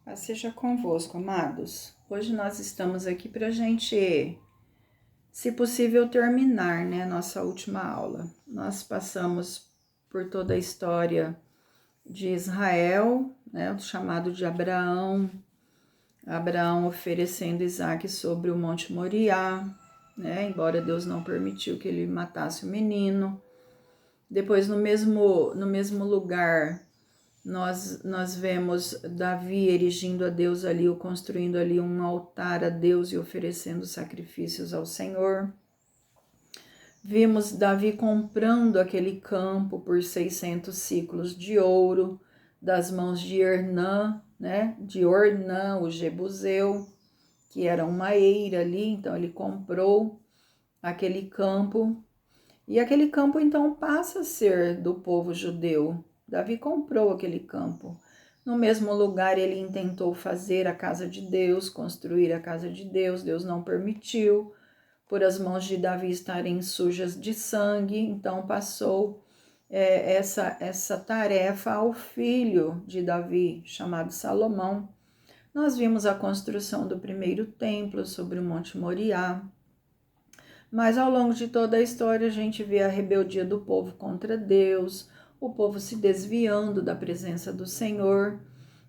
Paz seja convosco, amados. Hoje nós estamos aqui para a gente, se possível, terminar, nossa última aula. Nós passamos por toda a história de Israel, o chamado de Abraão, Abraão oferecendo Isaque sobre o Monte Moriá, embora Deus não permitiu que ele matasse o menino. Depois, no mesmo lugar, nós vemos Davi erigindo a Deus ali, ou construindo ali um altar a Deus e oferecendo sacrifícios ao Senhor. Vimos Davi comprando aquele campo por 600 ciclos de ouro das mãos de Ornã, de Ornã, o Jebuseu, que era uma eira ali, então ele comprou aquele campo. E aquele campo então passa a ser do povo judeu. Davi comprou aquele campo. No mesmo lugar ele intentou fazer a casa de Deus, construir a casa de Deus. Deus não permitiu, por as mãos de Davi estarem sujas de sangue. Então passou essa tarefa ao filho de Davi, chamado Salomão. Nós vimos a construção do primeiro templo sobre o Monte Moriá. Mas ao longo de toda a história a gente vê a rebeldia do povo contra Deus, o povo se desviando da presença do Senhor,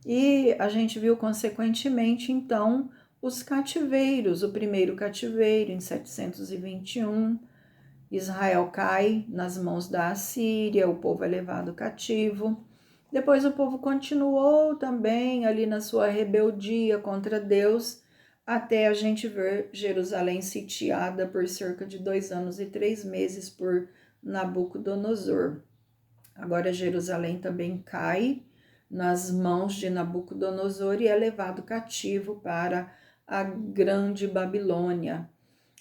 e a gente viu consequentemente então os cativeiros. O primeiro cativeiro em 721, Israel cai nas mãos da Assíria, o povo é levado cativo. Depois o povo continuou também ali na sua rebeldia contra Deus, até a gente ver Jerusalém sitiada por cerca de 2 anos e 3 meses por Nabucodonosor. Agora Jerusalém também cai nas mãos de Nabucodonosor e é levado cativo para a grande Babilônia.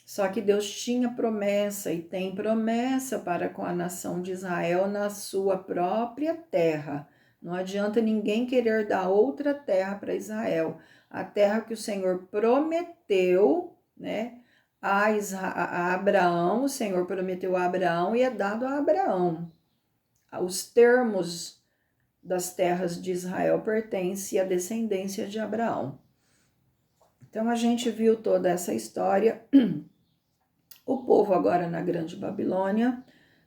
Só que Deus tinha promessa e tem promessa para com a nação de Israel na sua própria terra. Não adianta ninguém querer dar outra terra para Israel. A terra que o Senhor prometeu, a Abraão, o Senhor prometeu a Abraão e é dado a Abraão. Os termos das terras de Israel pertencem à descendência de Abraão. Então a gente viu toda essa história. O povo agora na Grande Babilônia,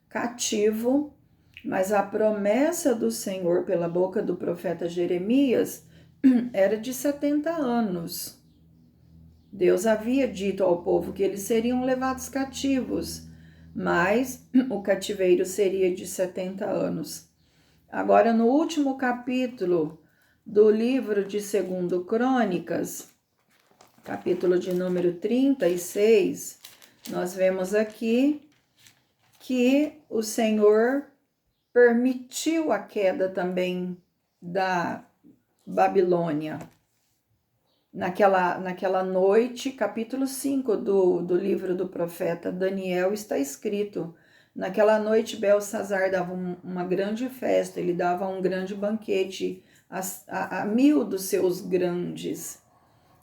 cativo, mas a promessa do Senhor pela boca do profeta Jeremias era de 70 anos. Deus havia dito ao povo que eles seriam levados cativos, mas o cativeiro seria de 70 anos. Agora, no último capítulo do livro de 2 Crônicas, capítulo de número 36, nós vemos aqui que o Senhor permitiu a queda também da Babilônia. Naquela noite, capítulo 5 do livro do profeta Daniel, está escrito: naquela noite Belsazar dava uma grande festa, ele dava um grande banquete a 1000 dos seus grandes.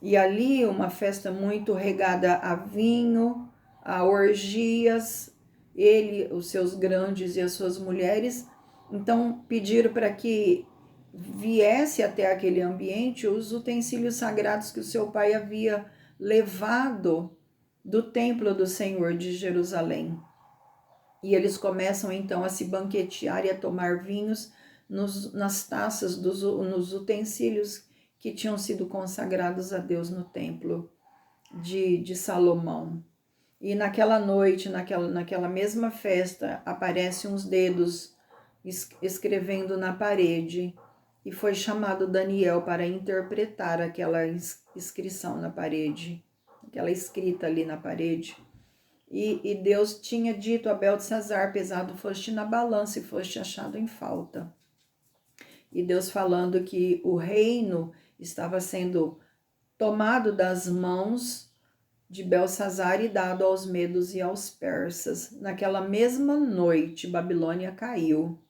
E ali uma festa muito regada a vinho, a orgias, ele, os seus grandes e as suas mulheres. Então pediram para que viesse até aquele ambiente os utensílios sagrados que o seu pai havia levado do templo do Senhor de Jerusalém. E eles começam então a se banquetear e a tomar vinhos nas taças, nos utensílios que tinham sido consagrados a Deus no templo de Salomão. E naquela noite, naquela mesma festa, aparecem uns dedos escrevendo na parede, e foi chamado Daniel para interpretar aquela inscrição na parede, aquela escrita ali na parede. E Deus tinha dito a Beltesazar: pesado foste na balança e foste achado em falta. E Deus falando que o reino estava sendo tomado das mãos de Belsazar e dado aos medos e aos persas. Naquela mesma noite, Babilônia caiu.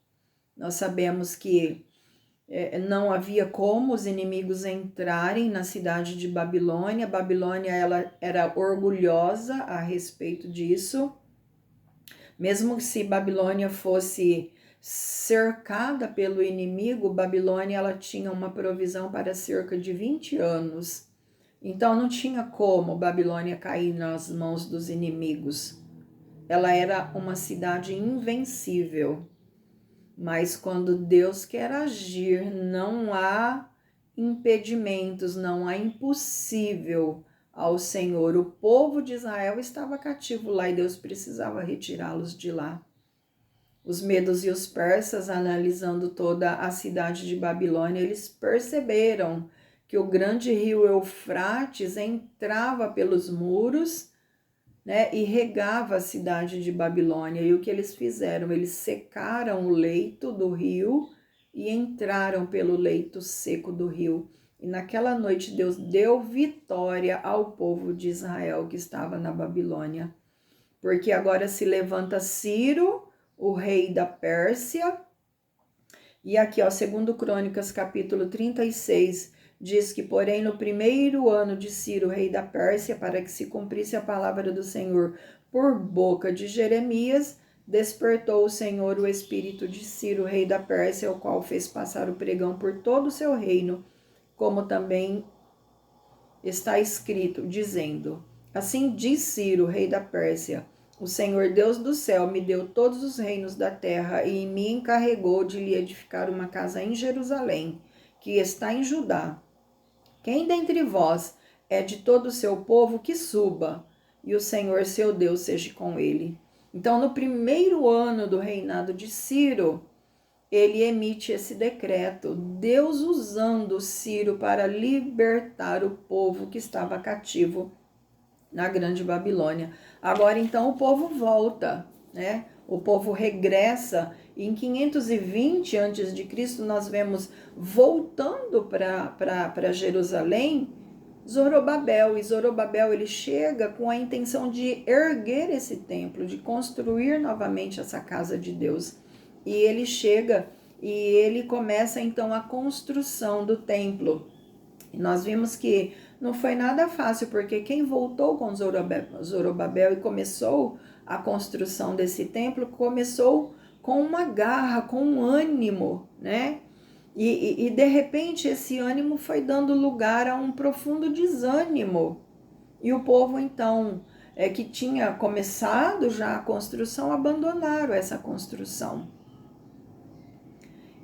Nós sabemos que não havia como os inimigos entrarem na cidade de Babilônia. Babilônia ela era orgulhosa a respeito disso. Mesmo se Babilônia fosse cercada pelo inimigo, Babilônia ela tinha uma provisão para cerca de 20 anos. Então não tinha como Babilônia cair nas mãos dos inimigos. Ela era uma cidade invencível. Mas quando Deus quer agir, não há impedimentos, não há impossível ao Senhor. O povo de Israel estava cativo lá e Deus precisava retirá-los de lá. Os medos e os persas, analisando toda a cidade de Babilônia, eles perceberam que o grande rio Eufrates entrava pelos muros, né, e regava a cidade de Babilônia. E o que eles fizeram? Eles secaram o leito do rio e entraram pelo leito seco do rio. E naquela noite Deus deu vitória ao povo de Israel que estava na Babilônia. Porque agora se levanta Ciro, o rei da Pérsia, e aqui, ó, 2 Crônicas, capítulo 36, diz que, porém, no primeiro ano de Ciro, rei da Pérsia, para que se cumprisse a palavra do Senhor por boca de Jeremias, despertou o Senhor o espírito de Ciro, rei da Pérsia, o qual fez passar o pregão por todo o seu reino, como também está escrito, dizendo: assim diz Ciro, rei da Pérsia: o Senhor Deus do céu me deu todos os reinos da terra e me encarregou de lhe edificar uma casa em Jerusalém, que está em Judá. Quem dentre vós é de todo o seu povo, que suba, e o Senhor seu Deus seja com ele. Então, no primeiro ano do reinado de Ciro, ele emite esse decreto, Deus usando Ciro para libertar o povo que estava cativo na Grande Babilônia. Agora, então, o povo volta, né? O povo regressa. Em 520 a.C., nós vemos voltando para Jerusalém Zorobabel. E Zorobabel ele chega com a intenção de erguer esse templo, de construir novamente essa casa de Deus. E ele chega e ele começa então a construção do templo. E nós vimos que não foi nada fácil, porque quem voltou com Zorobabel e começou a construção desse templo, começou com uma garra, com um ânimo, né? E de repente esse ânimo foi dando lugar a um profundo desânimo. E o povo então, que tinha começado já a construção, abandonaram essa construção.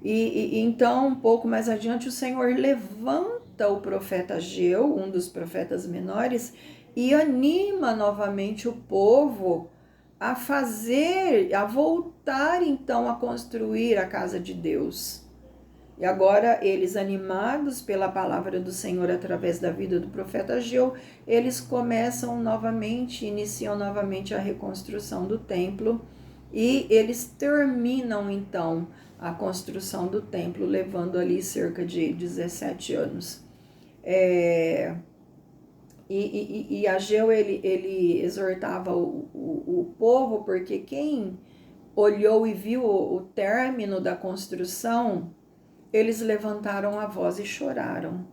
E então, um pouco mais adiante, o Senhor levanta o profeta Ageu, um dos profetas menores, e anima novamente o povo a voltar então a construir a casa de Deus. E agora, eles, animados pela palavra do Senhor através da vida do profeta Ageu, eles iniciam novamente a reconstrução do templo, e eles terminam então a construção do templo, levando ali cerca de 17 anos. E Ageu, ele exortava o povo, porque quem olhou e viu o término da construção, eles levantaram a voz e choraram.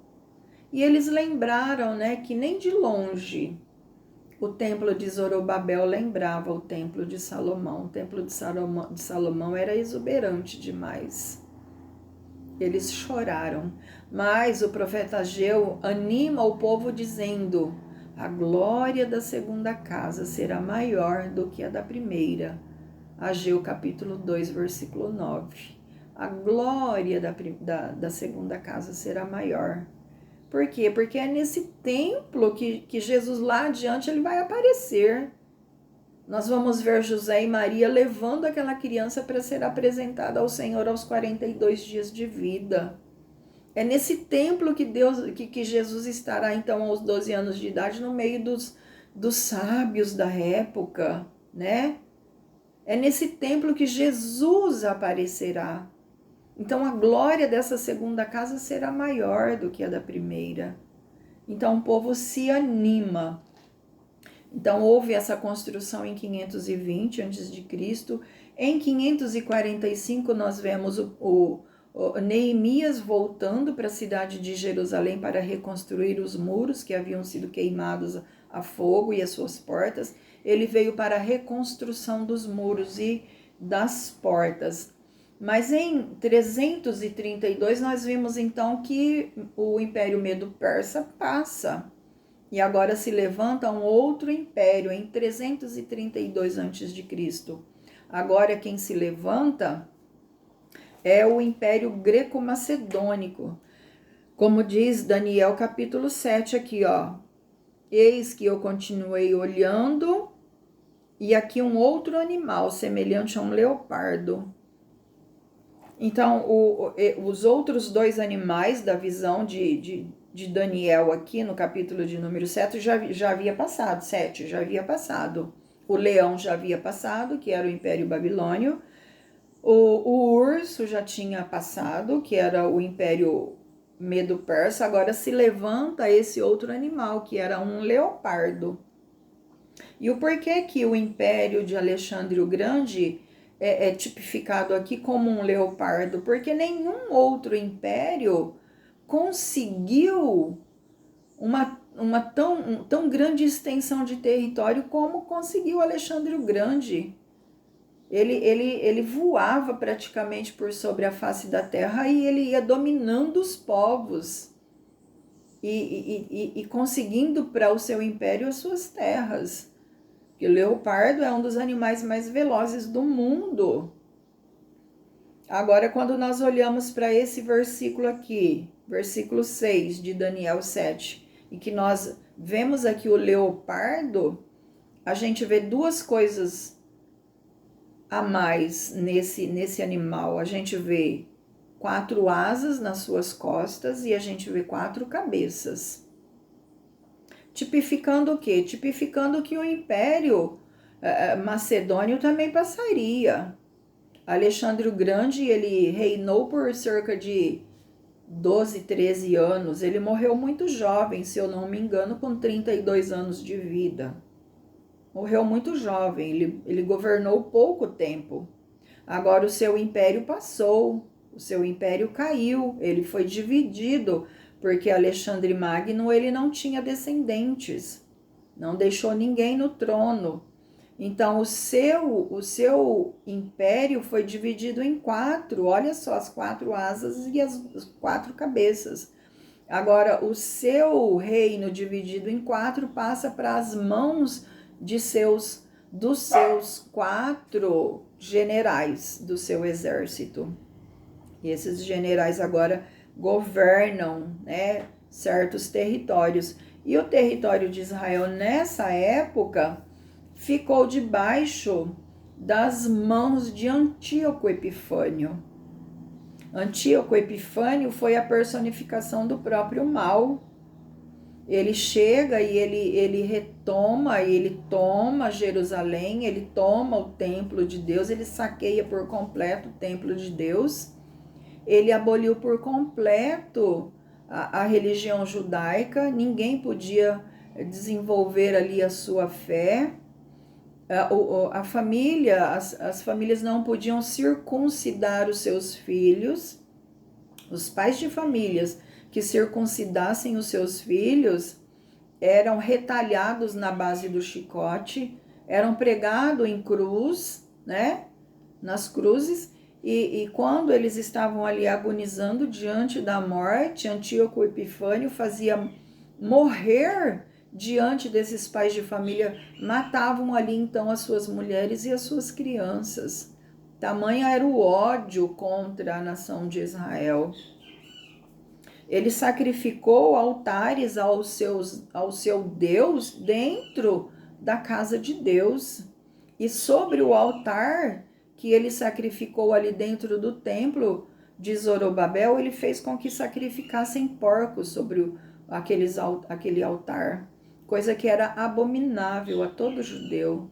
E eles lembraram, né, que nem de longe o templo de Zorobabel lembrava o templo de Salomão. O templo de Salomão era exuberante demais. Eles choraram. Mas o profeta Ageu anima o povo dizendo: a glória da segunda casa será maior do que a da primeira. Ageu capítulo 2, versículo 9. A glória da segunda casa será maior. Por quê? Porque é nesse templo que Jesus lá adiante ele vai aparecer. Nós vamos ver José e Maria levando aquela criança para ser apresentada ao Senhor aos 42 dias de vida. É nesse templo que Jesus estará então aos 12 anos de idade no meio dos sábios da época, né? É nesse templo que Jesus aparecerá. Então a glória dessa segunda casa será maior do que a da primeira. Então o povo se anima. Então houve essa construção em 520 a.C. Em 545 nós vemos o Neemias voltando para a cidade de Jerusalém para reconstruir os muros que haviam sido queimados a fogo e as suas portas. Ele veio para a reconstrução dos muros e das portas. Mas em 332 nós vimos então que o Império Medo-Persa passa. E agora se levanta um outro império em 332 a.C. Agora quem se levanta é o Império Greco-Macedônico. Como diz Daniel capítulo 7 aqui, ó. Eis que eu continuei olhando, e aqui um outro animal, semelhante a um leopardo. Então, os outros dois animais da visão de Daniel aqui no capítulo de número 7 já havia passado, 7 já havia passado. O leão já havia passado, que era o Império Babilônio. O urso já tinha passado, que era o Império Medo-Persa. Agora se levanta esse outro animal, que era um leopardo. E o porquê que o Império de Alexandre o Grande é tipificado aqui como um leopardo? Porque nenhum outro império conseguiu uma tão grande extensão de território como conseguiu Alexandre o Grande. Ele voava praticamente por sobre a face da terra e ele ia dominando os povos e conseguindo para o seu império as suas terras. Porque o leopardo é um dos animais mais velozes do mundo. Agora, quando nós olhamos para esse versículo aqui, versículo 6 de Daniel 7, e que nós vemos aqui o leopardo, a gente vê duas coisas a mais nesse animal. A gente vê 4 asas nas suas costas e a gente vê 4 cabeças. Tipificando o quê? Tipificando que o Império Macedônio também passaria. Alexandre o Grande, ele reinou por cerca de 12, 13 anos. Ele morreu muito jovem, se eu não me engano, com 32 anos de vida. Morreu muito jovem, ele governou pouco tempo. Agora o seu império passou, o seu império caiu, ele foi dividido, porque Alexandre Magno ele não tinha descendentes, não deixou ninguém no trono. Então o seu império foi dividido em 4, olha só, as 4 asas e as 4 cabeças. Agora o seu reino dividido em 4 passa para as mãos dos seus 4 generais do seu exército. E esses generais agora governam, né, certos territórios. E o território de Israel nessa época ficou debaixo das mãos de Antíoco Epifânio. Antíoco Epifânio foi a personificação do próprio mal. Ele chega e ele retoma, e ele toma Jerusalém, ele toma o templo de Deus, ele saqueia por completo o templo de Deus, ele aboliu por completo a religião judaica, ninguém podia desenvolver ali a sua fé, a família, as famílias não podiam circuncidar os seus filhos, os pais de famílias que circuncidassem os seus filhos eram retalhados na base do chicote, eram pregados em cruz, né? Nas cruzes, e quando eles estavam ali agonizando diante da morte, Antíoco Epifânio fazia morrer diante desses pais de família, matavam ali então as suas mulheres e as suas crianças. Tamanho era o ódio contra a nação de Israel. Ele sacrificou altares ao seu Deus dentro da casa de Deus. E sobre o altar que ele sacrificou ali dentro do templo de Zorobabel, ele fez com que sacrificassem porcos sobre aquele altar. Coisa que era abominável a todo judeu.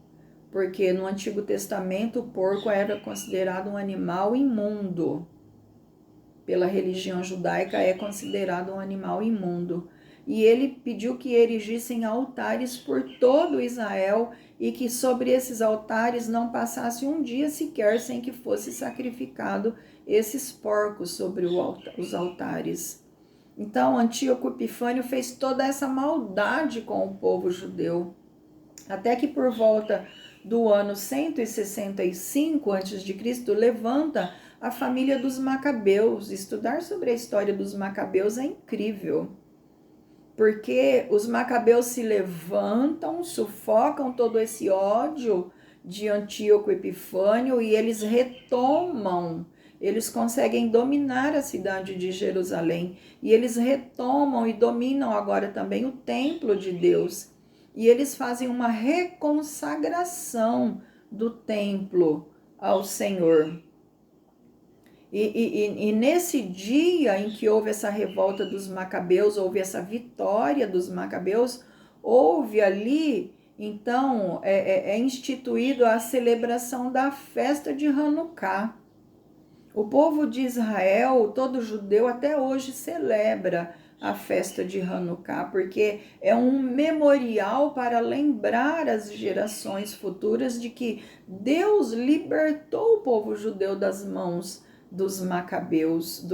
Porque no Antigo Testamento o porco era considerado um animal imundo. Pela religião judaica é considerado um animal imundo. E ele pediu que erigissem altares por todo Israel e que sobre esses altares não passasse um dia sequer sem que fosse sacrificado esses porcos sobre os altares. Então Antíoco Epifânio fez toda essa maldade com o povo judeu. Até que por volta do ano 165 a.C., levanta a família dos Macabeus. Estudar sobre a história dos Macabeus é incrível, porque os Macabeus se levantam, sufocam todo esse ódio de Antíoco Epifânio e eles retomam, eles conseguem dominar a cidade de Jerusalém e eles retomam e dominam agora também o templo de Deus. E eles fazem uma reconsagração do templo ao Senhor. E nesse dia em que houve essa revolta dos Macabeus, houve essa vitória dos Macabeus, houve ali, então, é instituído a celebração da festa de Hanukkah. O povo de Israel, todo judeu, até hoje celebra a festa de Hanukkah, porque é um memorial para lembrar as gerações futuras de que Deus libertou o povo judeu das mãos dos Macabeus,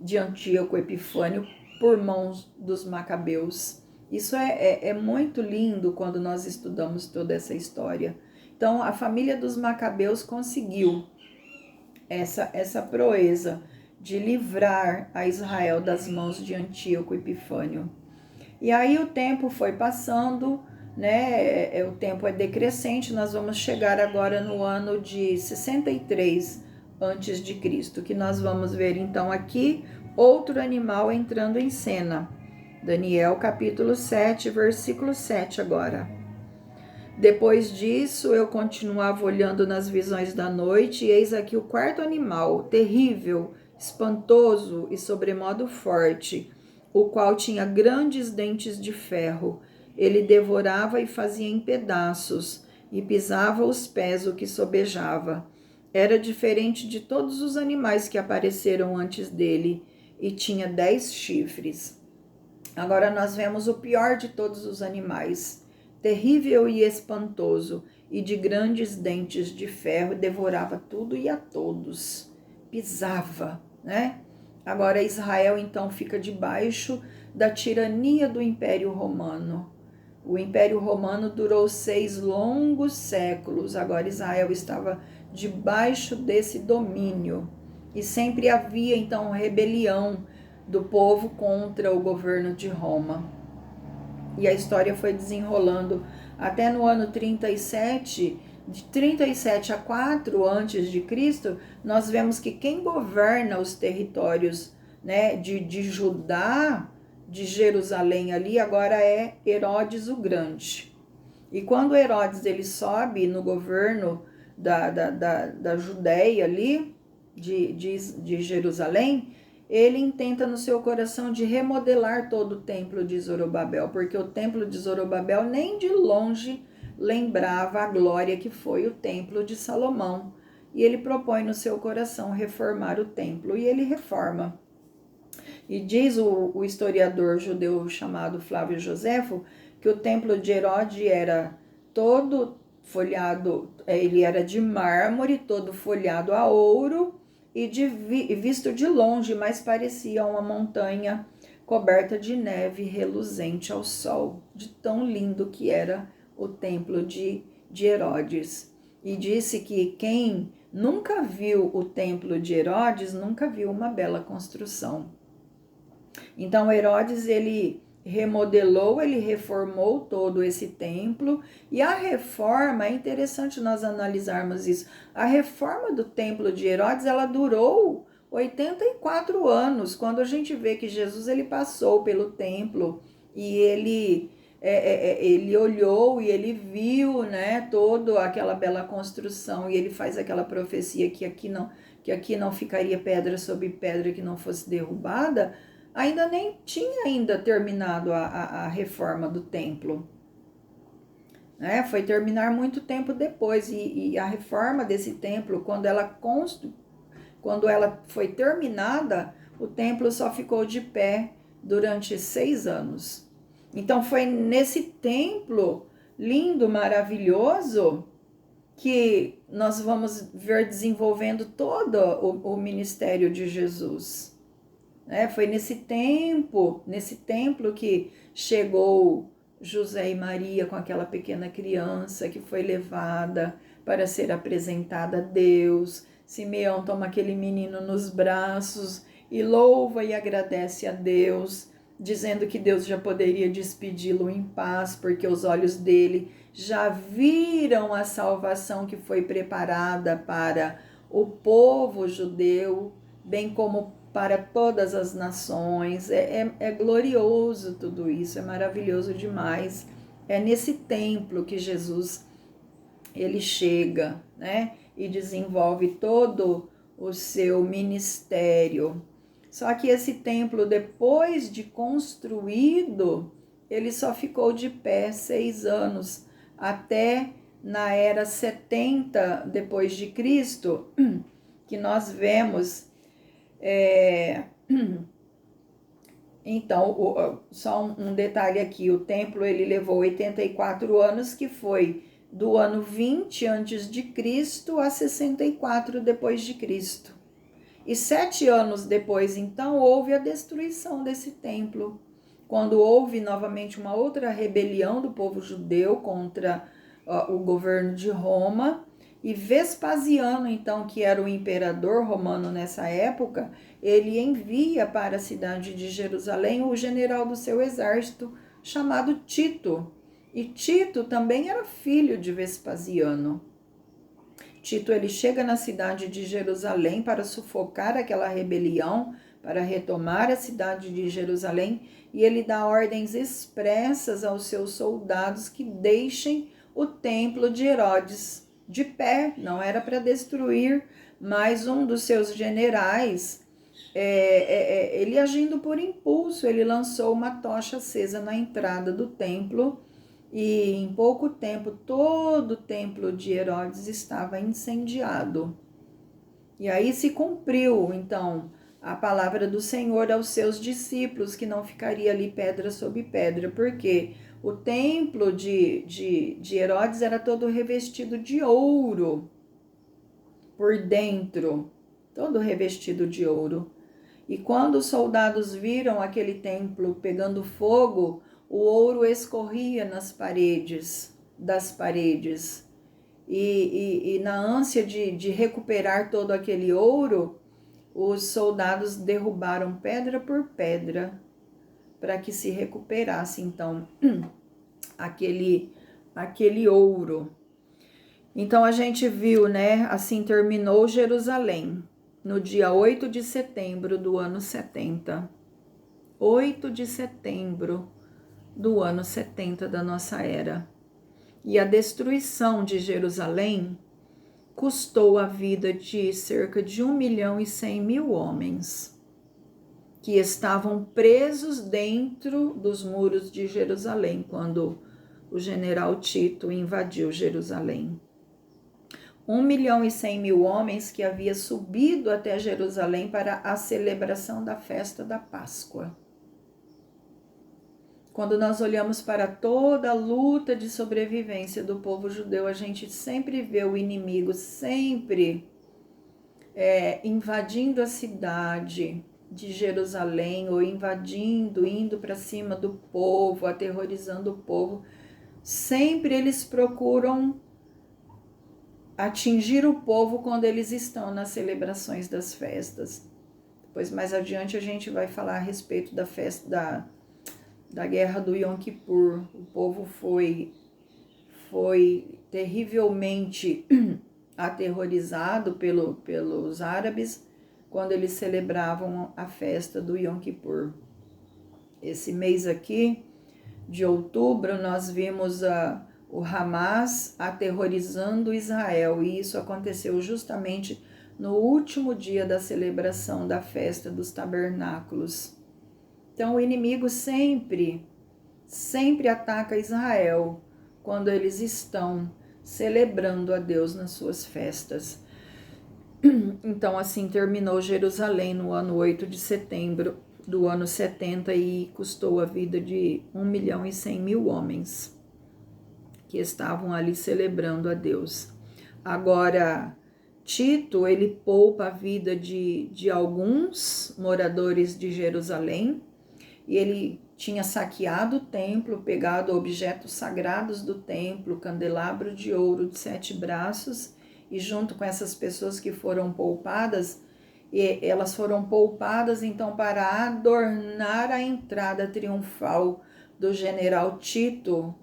de Antíoco Epifânio, por mãos dos Macabeus. Isso é muito lindo quando nós estudamos toda essa história. Então, a família dos Macabeus conseguiu essa proeza de livrar a Israel das mãos de Antíoco Epifânio. E aí o tempo foi passando, né? O tempo é decrescente, nós vamos chegar agora no ano de 63 antes de Cristo, que nós vamos ver então aqui outro animal entrando em cena. Daniel capítulo 7, versículo 7 agora. Depois disso, eu continuava olhando nas visões da noite, e eis aqui o quarto animal, terrível, espantoso e sobremodo forte, o qual tinha grandes dentes de ferro. Ele devorava e fazia em pedaços, e pisava os pés o que sobejava. Era diferente de todos os animais que apareceram antes dele, e tinha 10 chifres. Agora nós vemos o pior de todos os animais, terrível e espantoso, e de grandes dentes de ferro, devorava tudo e a todos, pisava, né? Agora Israel então fica debaixo da tirania do Império Romano. O Império Romano durou 6 longos séculos, agora Israel estava debaixo desse domínio, e sempre havia então rebelião do povo contra o governo de Roma. E a história foi desenrolando até no ano 37, de 37 a 4 antes de Cristo, nós vemos que quem governa os territórios, né, de Judá, de Jerusalém ali, agora é Herodes o Grande. E quando Herodes ele sobe no governo da Judéia ali, de Jerusalém, ele intenta no seu coração de remodelar todo o templo de Zorobabel, porque o templo de Zorobabel nem de longe lembrava a glória que foi o templo de Salomão. E ele propõe no seu coração reformar o templo, e ele reforma. E diz o historiador judeu chamado Flávio Joséfo que o templo de Herodes era todo folhado, ele era de mármore, todo folhado a ouro, e visto de longe, mas parecia uma montanha coberta de neve reluzente ao sol, de tão lindo que era o templo de Herodes. E disse que quem nunca viu o templo de Herodes, nunca viu uma bela construção. Então Herodes, ele remodelou, ele reformou todo esse templo, e a reforma, é interessante nós analisarmos isso, a reforma do templo de Herodes, ela durou 84 anos, quando a gente vê que Jesus ele passou pelo templo, e ele olhou e ele viu, né, toda aquela bela construção, e ele faz aquela profecia que aqui não ficaria pedra sobre pedra que não fosse derrubada. Ainda nem tinha terminado a reforma do templo, né? Foi terminar muito tempo depois, e a reforma desse templo, quando ela foi terminada, o templo só ficou de pé durante 6 anos. Então foi nesse templo lindo, maravilhoso, que nós vamos ver desenvolvendo todo o ministério de Jesus. Foi nesse templo que chegou José e Maria com aquela pequena criança que foi levada para ser apresentada a Deus, Simeão toma aquele menino nos braços e louva e agradece a Deus, dizendo que Deus já poderia despedi-lo em paz, porque os olhos dele já viram a salvação que foi preparada para o povo judeu, bem como para todas as nações. É glorioso tudo isso, é maravilhoso demais. É nesse templo que Jesus ele chega, né, e desenvolve todo o seu ministério. Só que esse templo, depois de construído, ele só ficou de pé 6 anos, até na era 70 depois de Cristo, que nós vemos. Então, só um detalhe aqui, o templo ele levou 84 anos, que foi do ano 20 antes de Cristo a 64 depois de Cristo. E 7 anos depois, então, houve a destruição desse templo, quando houve novamente uma outra rebelião do povo judeu contra o governo de Roma, e Vespasiano, então, que era o imperador romano nessa época, ele envia para a cidade de Jerusalém o general do seu exército, chamado Tito. E Tito também era filho de Vespasiano. Tito ele chega na cidade de Jerusalém para sufocar aquela rebelião, para retomar a cidade de Jerusalém, e ele dá ordens expressas aos seus soldados que deixem o templo de Herodes de pé. Não era para destruir, mas um dos seus generais, ele agindo por impulso, ele lançou uma tocha acesa na entrada do templo, e em pouco tempo todo o templo de Herodes estava incendiado. E aí se cumpriu, então, a palavra do Senhor aos seus discípulos, que não ficaria ali pedra sobre pedra, porque o templo de Herodes era todo revestido de ouro por dentro, todo revestido de ouro. E quando os soldados viram aquele templo pegando fogo, o ouro escorria das paredes. E na ânsia de recuperar todo aquele ouro, os soldados derrubaram pedra por pedra para que se recuperasse, então, aquele ouro. Então, a gente viu, né? Assim terminou Jerusalém, no dia 8 de setembro do ano 70. 8 de setembro do ano 70 da nossa era. E a destruição de Jerusalém custou a vida de cerca de 1.100.000 homens que estavam presos dentro dos muros de Jerusalém quando o general Tito invadiu Jerusalém. 1.100.000 homens que havia subido até Jerusalém para a celebração da festa da Páscoa. Quando nós olhamos para toda a luta de sobrevivência do povo judeu, a gente sempre vê o inimigo sempre invadindo a cidade de Jerusalém, ou invadindo, indo para cima do povo, aterrorizando o povo. Sempre eles procuram atingir o povo quando eles estão nas celebrações das festas. Depois, mais adiante, a gente vai falar a respeito da festa da guerra do Yom Kippur. O povo foi terrivelmente aterrorizado pelos árabes quando eles celebravam a festa do Yom Kippur. Esse mês aqui, de outubro, nós vimos o Hamas aterrorizando Israel, e isso aconteceu justamente no último dia da celebração da festa dos tabernáculos. Então, o inimigo sempre ataca Israel quando eles estão celebrando a Deus nas suas festas. Então, assim terminou Jerusalém no ano 8 de setembro do ano 70 e custou a vida de 1.100.000 homens que estavam ali celebrando a Deus. Agora, Tito, ele poupa a vida de alguns moradores de Jerusalém, e ele tinha saqueado o templo, pegado objetos sagrados do templo, candelabro de ouro de 7 braços, e junto com essas pessoas que foram poupadas, e elas foram poupadas então para adornar a entrada triunfal do general Tito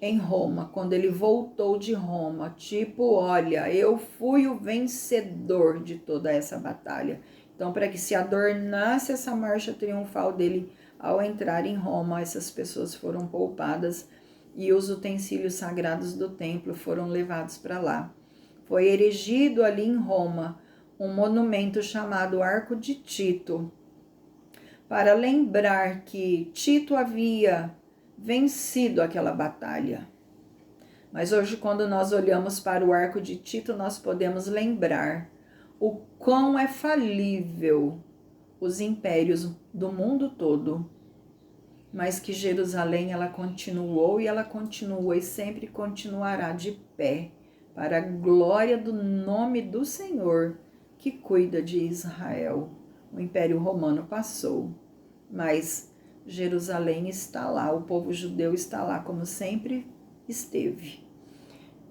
em Roma, quando ele voltou de Roma. Tipo, olha, eu fui o vencedor de toda essa batalha. Então, para que se adornasse essa marcha triunfal dele ao entrar em Roma, essas pessoas foram poupadas e os utensílios sagrados do templo foram levados para lá. Foi erigido ali em Roma um monumento chamado Arco de Tito, para lembrar que Tito havia vencido aquela batalha. Mas hoje, quando nós olhamos para o Arco de Tito, nós podemos lembrar o quão é falível os impérios do mundo todo, mas que Jerusalém ela continuou e ela continua e sempre continuará de pé para a glória do nome do Senhor que cuida de Israel. O Império Romano passou, mas Jerusalém está lá, o povo judeu está lá como sempre esteve.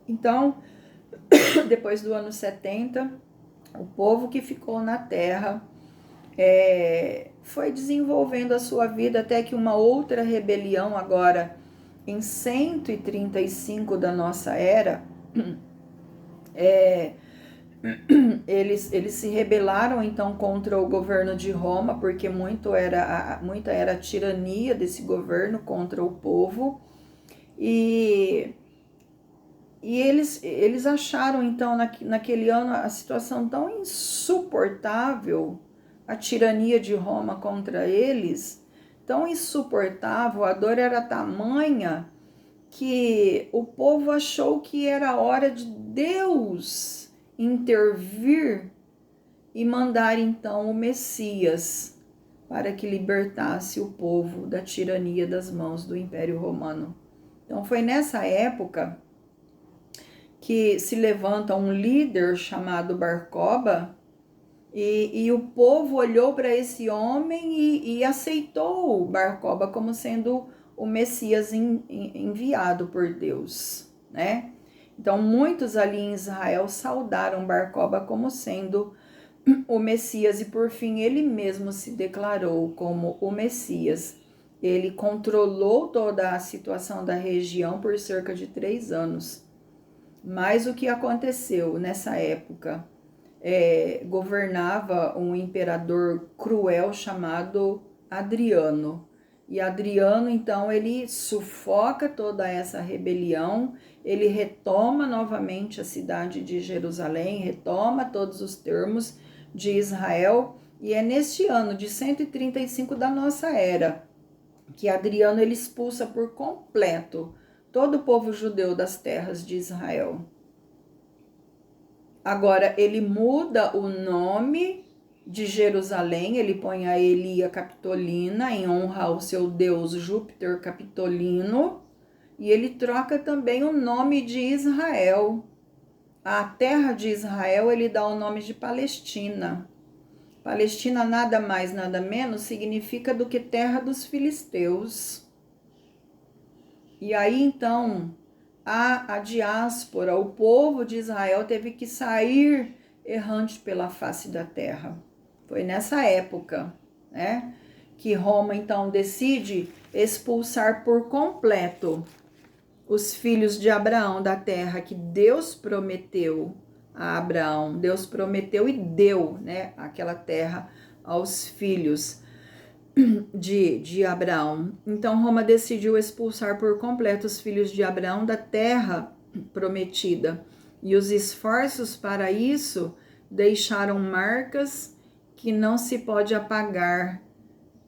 Então, depois do ano 70, o povo que ficou na terra foi desenvolvendo a sua vida até que uma outra rebelião agora em 135 da nossa era, eles se rebelaram então contra o governo de Roma, porque muita era a tirania desse governo contra o povo, e eles acharam então naquele ano a situação tão insuportável, a tirania de Roma contra eles, tão insuportável, a dor era tamanha, que o povo achou que era hora de Deus intervir e mandar então o Messias para que libertasse o povo da tirania das mãos do Império Romano. Então foi nessa época que se levanta um líder chamado Bar Kokhba, e o povo olhou para esse homem e aceitou Bar Kokhba como sendo o Messias enviado por Deus, né? Então muitos ali em Israel saudaram Bar Kokhba como sendo o Messias, e por fim ele mesmo se declarou como o Messias. Ele controlou toda a situação da região por cerca de 3 anos. Mas o que aconteceu nessa época? Governava um imperador cruel chamado Adriano. E Adriano, então, ele sufoca toda essa rebelião, ele retoma novamente a cidade de Jerusalém, retoma todos os termos de Israel, e é neste ano de 135 da nossa era que Adriano ele expulsa por completo todo o povo judeu das terras de Israel. Agora, ele muda o nome de Jerusalém, ele põe a Elia Capitolina em honra ao seu deus Júpiter Capitolino, e ele troca também o nome de Israel. A terra de Israel ele dá o nome de Palestina. Palestina nada mais, nada menos significa do que terra dos filisteus. E aí então a diáspora, o povo de Israel teve que sair errante pela face da terra. Foi nessa época, né, que Roma então decide expulsar por completo os filhos de Abraão da terra que Deus prometeu a Abraão. Deus prometeu e deu, né, aquela terra aos filhos de Abraão. Então Roma decidiu expulsar por completo os filhos de Abraão da terra prometida, e os esforços para isso deixaram marcas que não se pode apagar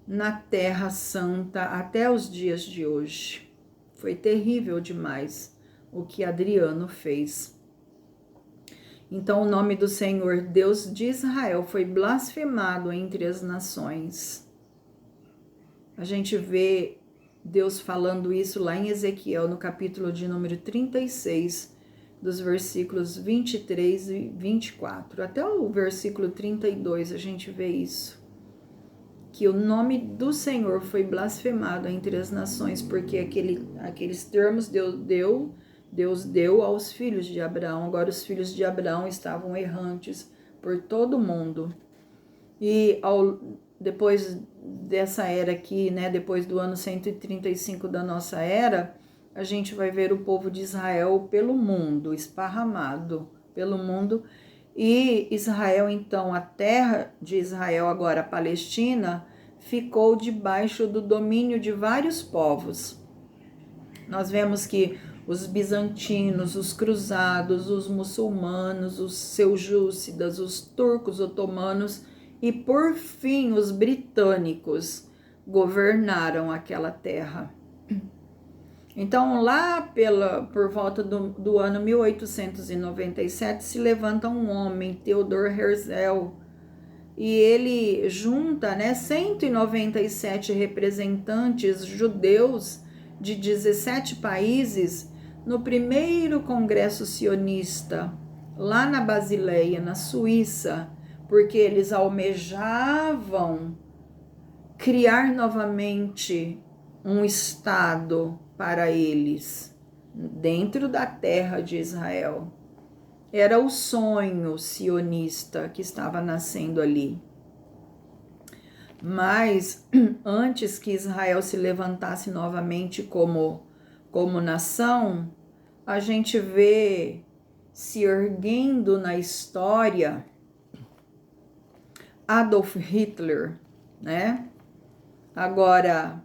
na Terra Santa até os dias de hoje. Foi terrível demais o que Adriano fez. Então o nome do Senhor, Deus de Israel, foi blasfemado entre as nações. A gente vê Deus falando isso lá em Ezequiel, no capítulo de número 36, dos versículos 23 e 24. Até o versículo 32 a gente vê isso. Que o nome do Senhor foi blasfemado entre as nações, porque aqueles termos Deus deu Deus deu aos filhos de Abraão. Agora os filhos de Abraão estavam errantes por todo o mundo. E depois dessa era aqui, né, depois do ano 135 da nossa era, a gente vai ver o povo de Israel pelo mundo, esparramado pelo mundo. E Israel, então, a terra de Israel, agora a Palestina, ficou debaixo do domínio de vários povos. Nós vemos que os bizantinos, os cruzados, os muçulmanos, os seljúcidas, os turcos otomanos e, por fim, os britânicos governaram aquela terra. Então, lá por volta do ano 1897, se levanta um homem, Theodor Herzl, e ele junta, né, 197 representantes judeus de 17 países no primeiro congresso sionista, lá na Basileia, na Suíça, porque eles almejavam criar novamente um estado para eles dentro da terra de Israel. Era o sonho sionista que estava nascendo ali. Mas antes que Israel se levantasse novamente como nação, a gente vê se erguendo na história Adolf Hitler, né? Agora,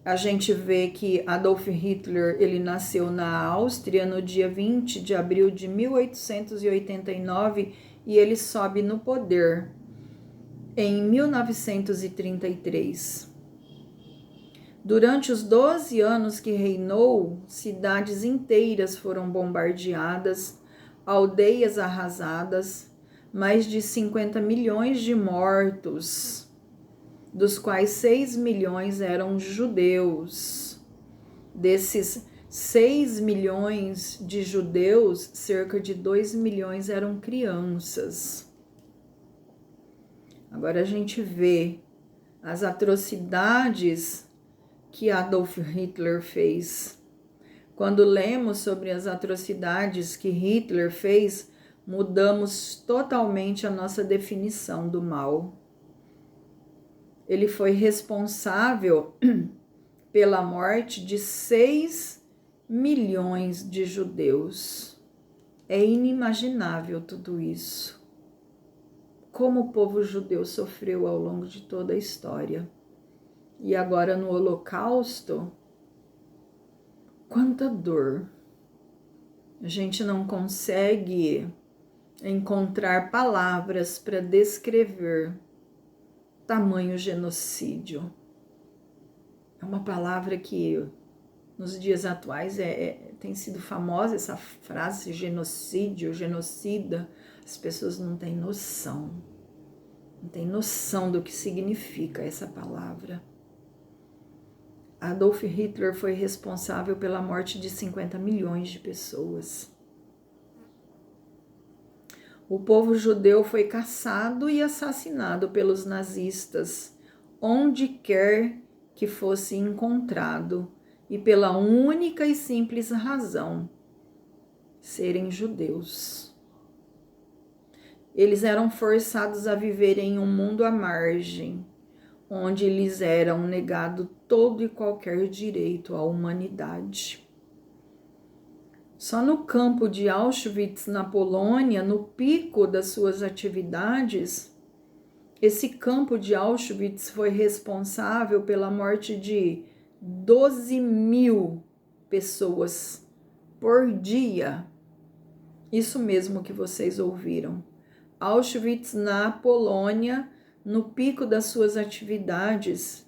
a gente vê que Adolf Hitler, ele nasceu na Áustria no dia 20 de abril de 1889 e ele sobe no poder em 1933. Durante os 12 anos que reinou, cidades inteiras foram bombardeadas, aldeias arrasadas, mais de 50 milhões de mortos, dos quais 6 milhões eram judeus. Desses 6 milhões de judeus, cerca de 2 milhões eram crianças. Agora a gente vê as atrocidades que Adolf Hitler fez. Quando lemos sobre as atrocidades que Hitler fez, mudamos totalmente a nossa definição do mal. Ele foi responsável pela morte de 6 milhões de judeus. É inimaginável tudo isso. Como o povo judeu sofreu ao longo de toda a história. E agora no Holocausto, quanta dor. A gente não consegue encontrar palavras para descrever tamanho genocídio. É uma palavra que nos dias atuais tem sido famosa, essa frase genocídio, genocida. As pessoas não têm noção do que significa essa palavra. Adolf Hitler foi responsável pela morte de 50 milhões de pessoas. O povo judeu foi caçado e assassinado pelos nazistas, onde quer que fosse encontrado, e pela única e simples razão: serem judeus. Eles eram forçados a viver em um mundo à margem, onde lhes eram negado todo e qualquer direito à humanidade. Só no campo de Auschwitz, na Polônia, no pico das suas atividades, esse campo de Auschwitz foi responsável pela morte de 12 mil pessoas por dia. Isso mesmo que vocês ouviram. Auschwitz, na Polônia, no pico das suas atividades,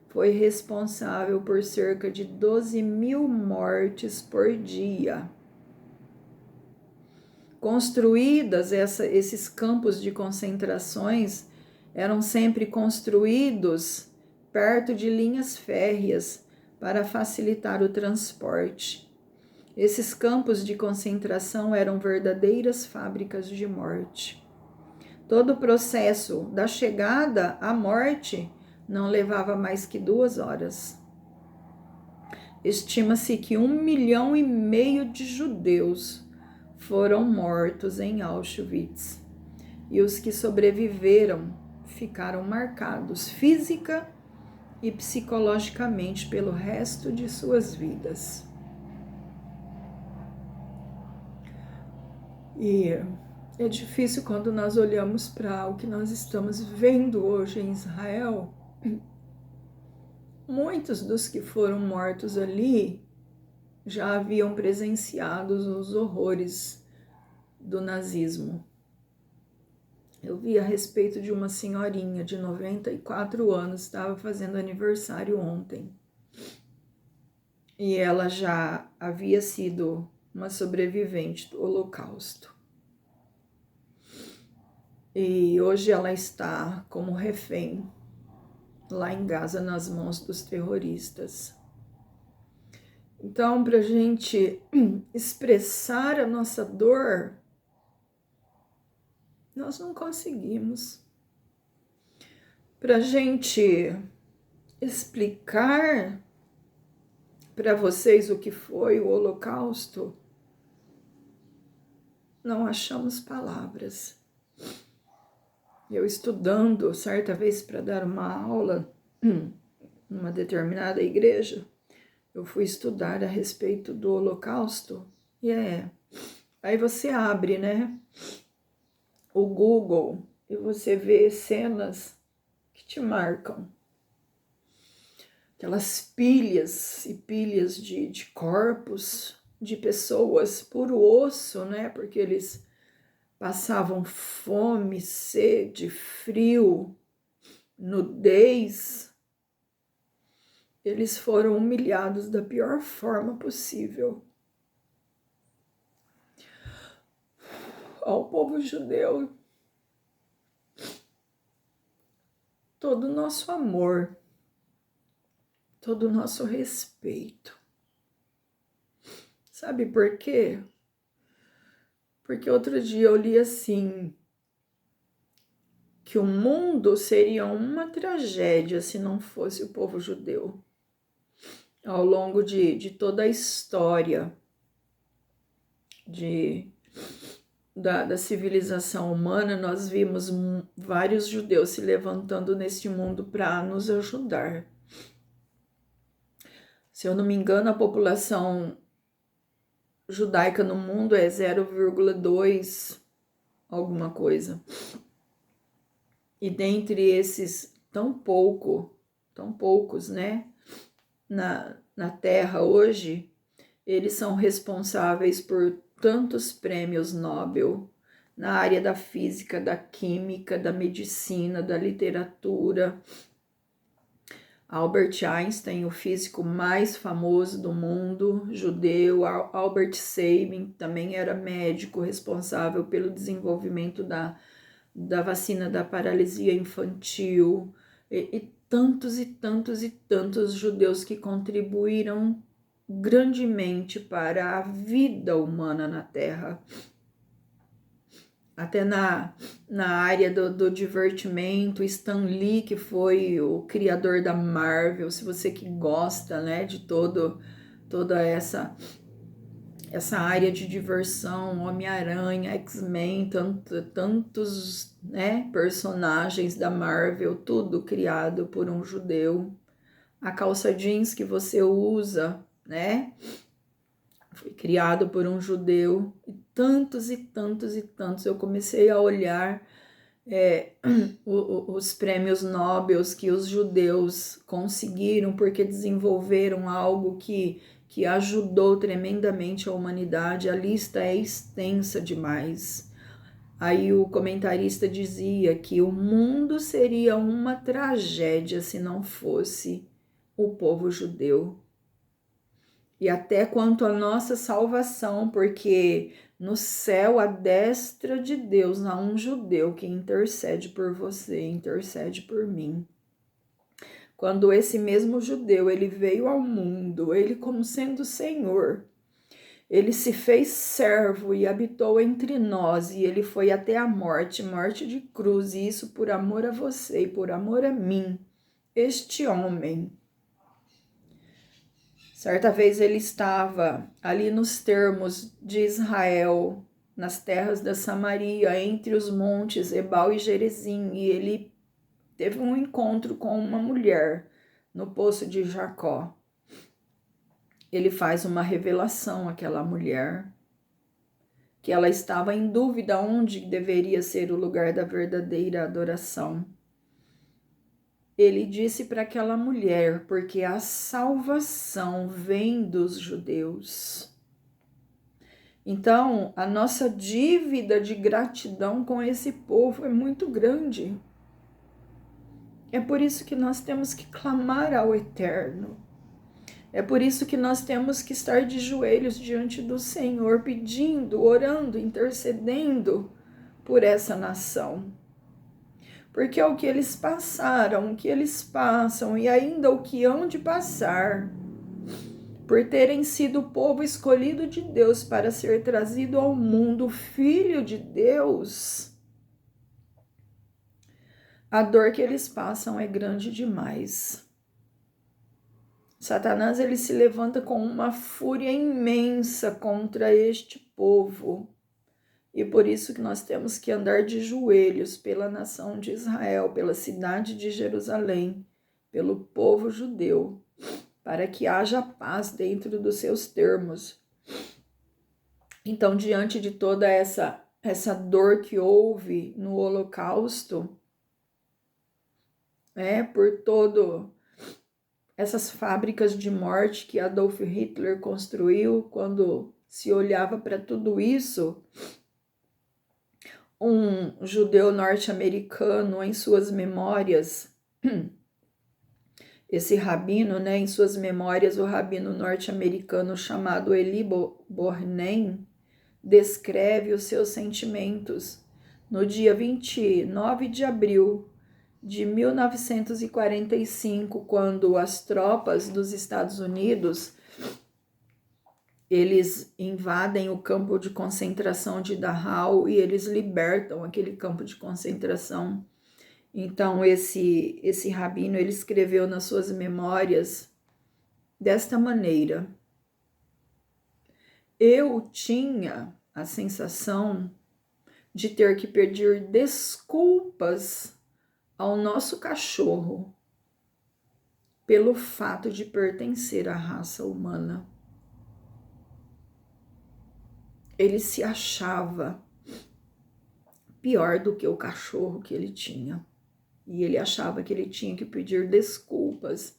foi responsável por cerca de 12 mil mortes por dia. Construídas, esses campos de concentrações eram sempre construídos perto de linhas férreas para facilitar o transporte. Esses campos de concentração eram verdadeiras fábricas de morte. Todo o processo da chegada à morte não levava mais que 2 horas. estima-se que 1,5 milhão de judeus foram mortos em Auschwitz, e os que sobreviveram ficaram marcados física e psicologicamente pelo resto de suas vidas. E é difícil quando nós olhamos para o que nós estamos vendo hoje em Israel. Muitos dos que foram mortos ali já haviam presenciado os horrores do nazismo. Eu vi a respeito de uma senhorinha de 94 anos, estava fazendo aniversário ontem. E ela já havia sido uma sobrevivente do Holocausto. E hoje ela está como refém lá em Gaza, nas mãos dos terroristas. Então, para a gente expressar a nossa dor, nós não conseguimos. Para a gente explicar para vocês o que foi o Holocausto, não achamos palavras. Eu estudando certa vez para dar uma aula numa determinada igreja, eu fui estudar a respeito do Holocausto e aí você abre, né, o Google e você vê cenas que te marcam. Aquelas pilhas e pilhas de corpos de pessoas, puro osso, né, porque eles passavam fome, sede, frio, nudez. Eles foram humilhados da pior forma possível. Ao povo judeu, todo o nosso amor, todo o nosso respeito. Sabe por quê? Porque outro dia eu li assim, que o mundo seria uma tragédia se não fosse o povo judeu. Ao longo de toda a história da civilização humana, nós vimos vários judeus se levantando neste mundo para nos ajudar. Se eu não me engano, a população judaica no mundo é 0,2 alguma coisa. E dentre esses tão poucos, né, na Terra hoje, eles são responsáveis por tantos prêmios Nobel na área da física, da química, da medicina, da literatura. Albert Einstein, o físico mais famoso do mundo, judeu. Albert Sabin também era médico responsável pelo desenvolvimento da vacina da paralisia infantil. E tantos e tantos e tantos judeus que contribuíram grandemente para a vida humana na Terra. Até na área do divertimento, Stan Lee, que foi o criador da Marvel, se você que gosta, né, de toda essa área de diversão, Homem-Aranha, X-Men, tantos, né, personagens da Marvel, tudo criado por um judeu. A calça jeans que você usa, né, foi criado por um judeu. E tantos e tantos e tantos. Eu comecei a olhar os prêmios Nobel que os judeus conseguiram porque desenvolveram algo que ajudou tremendamente a humanidade. A lista é extensa demais. Aí o comentarista dizia que o mundo seria uma tragédia se não fosse o povo judeu. E até quanto à nossa salvação, porque no céu, à destra de Deus, há um judeu que intercede por você, intercede por mim. Quando esse mesmo judeu, ele veio ao mundo, ele como sendo Senhor, ele se fez servo e habitou entre nós, e ele foi até a morte de cruz, e isso por amor a você e por amor a mim. Este homem, Certa vez ele estava ali nos termos de Israel, nas terras da Samaria, entre os montes Ebal e Gerizim, e ele teve um encontro com uma mulher no poço de Jacó. Ele faz uma revelação àquela mulher, que ela estava em dúvida onde deveria ser o lugar da verdadeira adoração. Ele disse para aquela mulher, porque a salvação vem dos judeus. Então, a nossa dívida de gratidão com esse povo é muito grande. É por isso que nós temos que clamar ao Eterno. É por isso que nós temos que estar de joelhos diante do Senhor, pedindo, orando, intercedendo por essa nação. Porque é o que eles passaram, o que eles passam e ainda o que hão de passar, por terem sido o povo escolhido de Deus para ser trazido ao mundo, filho de Deus, a dor que eles passam é grande demais. Satanás, ele se levanta com uma fúria imensa contra este povo. E por isso que nós temos que andar de joelhos pela nação de Israel, pela cidade de Jerusalém, pelo povo judeu, para que haja paz dentro dos seus termos. Então, diante de toda essa dor que houve no Holocausto, por todo essas fábricas de morte que Adolf Hitler construiu, quando se olhava para tudo isso, um judeu norte-americano, em suas memórias, esse rabino, em suas memórias, o rabino norte-americano chamado Eli Bornem, descreve os seus sentimentos no dia 29 de abril de 1945, quando as tropas dos Estados Unidos eles invadem o campo de concentração de Dachau e eles libertam aquele campo de concentração. Então, esse rabino, ele escreveu nas suas memórias desta maneira: eu tinha a sensação de ter que pedir desculpas ao nosso cachorro pelo fato de pertencer à raça humana. Ele se achava pior do que o cachorro que ele tinha. E ele achava que ele tinha que pedir desculpas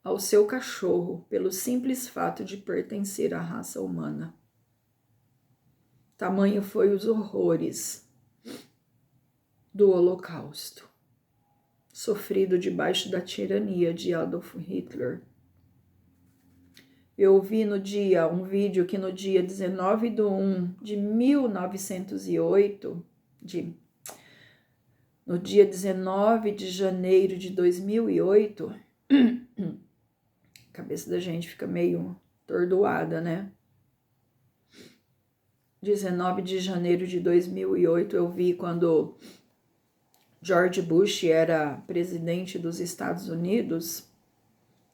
ao seu cachorro pelo simples fato de pertencer à raça humana. Tamanho foi os horrores do Holocausto, sofrido debaixo da tirania de Adolf Hitler. Eu vi um vídeo que no dia 19 de 1 de 1908, no dia 19 de janeiro de 2008, a cabeça da gente fica meio atordoada, né? 19 de janeiro de 2008 eu vi quando George Bush era presidente dos Estados Unidos.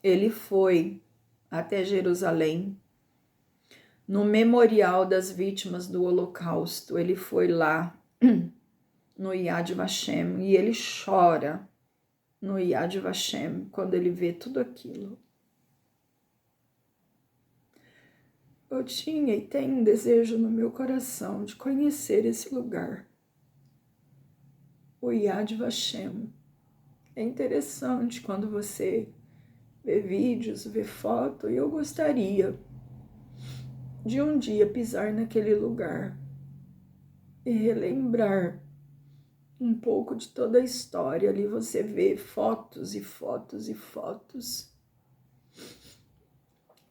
Ele foi até Jerusalém, no memorial das vítimas do Holocausto. Ele foi lá no Yad Vashem e ele chora no Yad Vashem quando ele vê tudo aquilo. Eu tinha e tenho um desejo no meu coração de conhecer esse lugar, o Yad Vashem. É interessante quando você vê vídeos, vê foto, e eu gostaria de um dia pisar naquele lugar e relembrar um pouco de toda a história. Ali você vê fotos e fotos e fotos.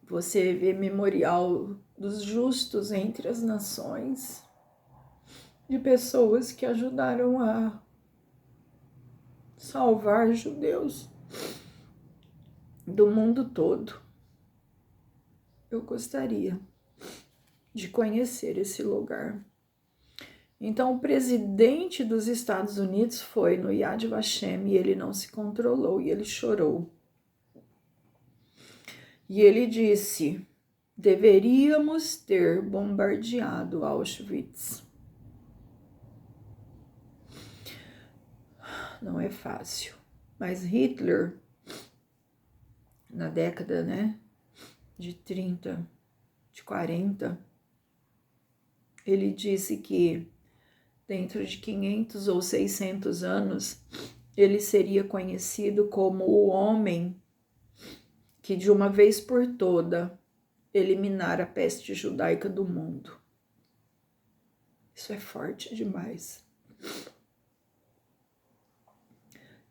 Você vê memorial dos justos entre as nações, de pessoas que ajudaram a salvar judeus do mundo todo. Eu gostaria de conhecer esse lugar. Então, o presidente dos Estados Unidos foi no Yad Vashem e ele não se controlou e ele chorou. E ele disse: deveríamos ter bombardeado Auschwitz. Não é fácil. Mas Hitler, na década, de 30, de 40, ele disse que dentro de 500 ou 600 anos, ele seria conhecido como o homem que de uma vez por toda eliminara a peste judaica do mundo. Isso é forte demais.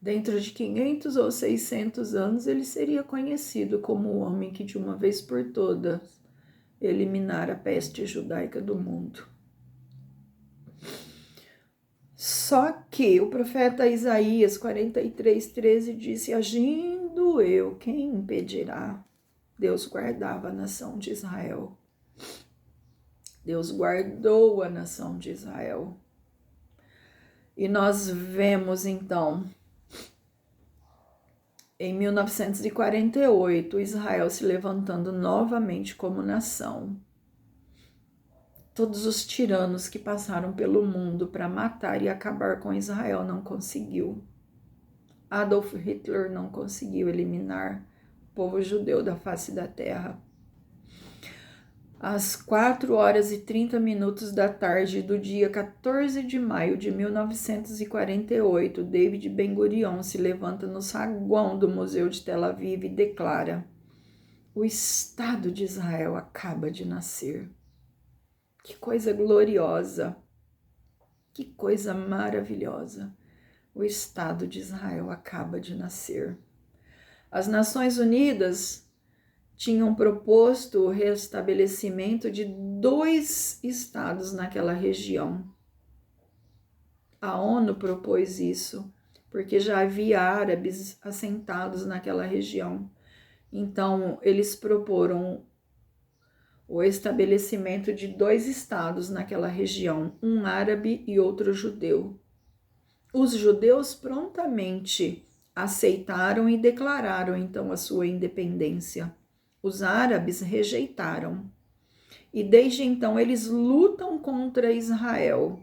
Dentro de 500 ou 600 anos, ele seria conhecido como o homem que de uma vez por todas eliminara a peste judaica do mundo. Só que o profeta Isaías 43:13 disse: agindo eu, quem impedirá? Deus guardava a nação de Israel. Deus guardou a nação de Israel. E nós vemos então, em 1948, Israel se levantando novamente como nação. Todos os tiranos que passaram pelo mundo para matar e acabar com Israel não conseguiu. Adolf Hitler não conseguiu eliminar o povo judeu da face da terra. Às 4h30 da tarde do dia 14 de maio de 1948, David Ben-Gurion se levanta no saguão do Museu de Tel Aviv e declara: o Estado de Israel acaba de nascer. Que coisa gloriosa, que coisa maravilhosa. O Estado de Israel acaba de nascer. As Nações Unidas tinham proposto o restabelecimento de 2 estados naquela região. A ONU propôs isso, porque já havia árabes assentados naquela região. Então, eles proporam o estabelecimento de 2 estados naquela região, um árabe e outro judeu. Os judeus prontamente aceitaram e declararam então a sua independência. Os árabes rejeitaram. E desde então eles lutam contra Israel.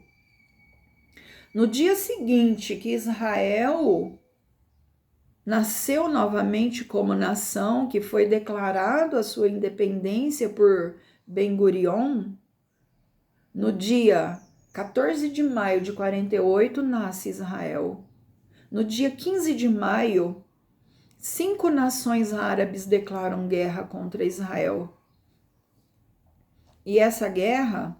No dia seguinte que Israel nasceu novamente como nação, que foi declarado a sua independência por Ben-Gurion, no dia 14 de maio de 48, nasce Israel. No dia 15 de maio, 5 nações árabes declaram guerra contra Israel. E essa guerra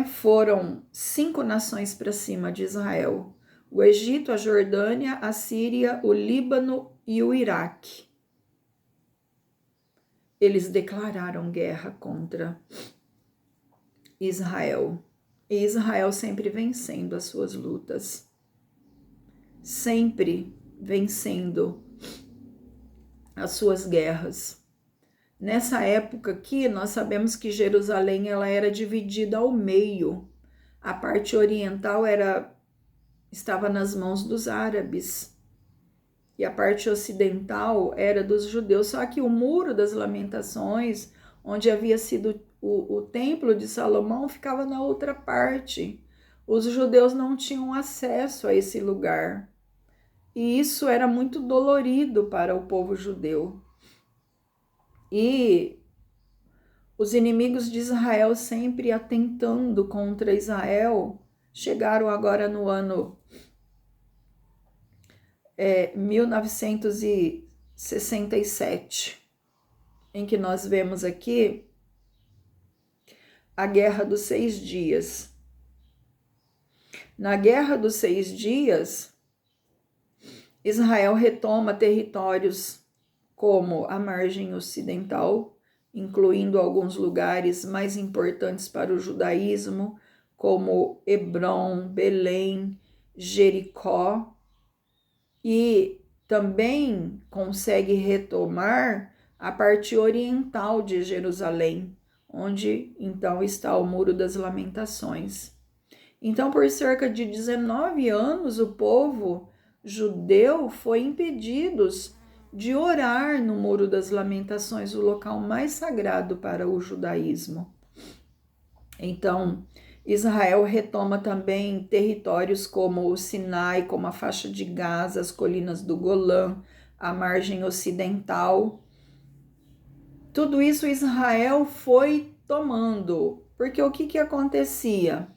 foram 5 nações para cima de Israel: o Egito, a Jordânia, a Síria, o Líbano e o Iraque. Eles declararam guerra contra Israel. E Israel sempre vencendo as suas lutas. Sempre vencendo as suas guerras. Nessa época aqui, nós sabemos que Jerusalém ela era dividida ao meio. A parte oriental estava nas mãos dos árabes e a parte ocidental era dos judeus. Só que o Muro das Lamentações, onde havia sido o Templo de Salomão, ficava na outra parte. Os judeus não tinham acesso a esse lugar. E isso era muito dolorido para o povo judeu. E os inimigos de Israel, sempre atentando contra Israel, chegaram agora no ano 1967, em que nós vemos aqui a Guerra dos 6 Dias. Na Guerra dos 6 Dias, Israel retoma territórios como a margem ocidental, incluindo alguns lugares mais importantes para o judaísmo, como Hebrom, Belém, Jericó, e também consegue retomar a parte oriental de Jerusalém, onde então está o Muro das Lamentações. Então, por cerca de 19 anos, o povo judeu foi impedido de orar no Muro das Lamentações, o local mais sagrado para o judaísmo. Então, Israel retoma também territórios como o Sinai, como a faixa de Gaza, as colinas do Golã, a margem ocidental. Tudo isso Israel foi tomando, porque o que acontecia?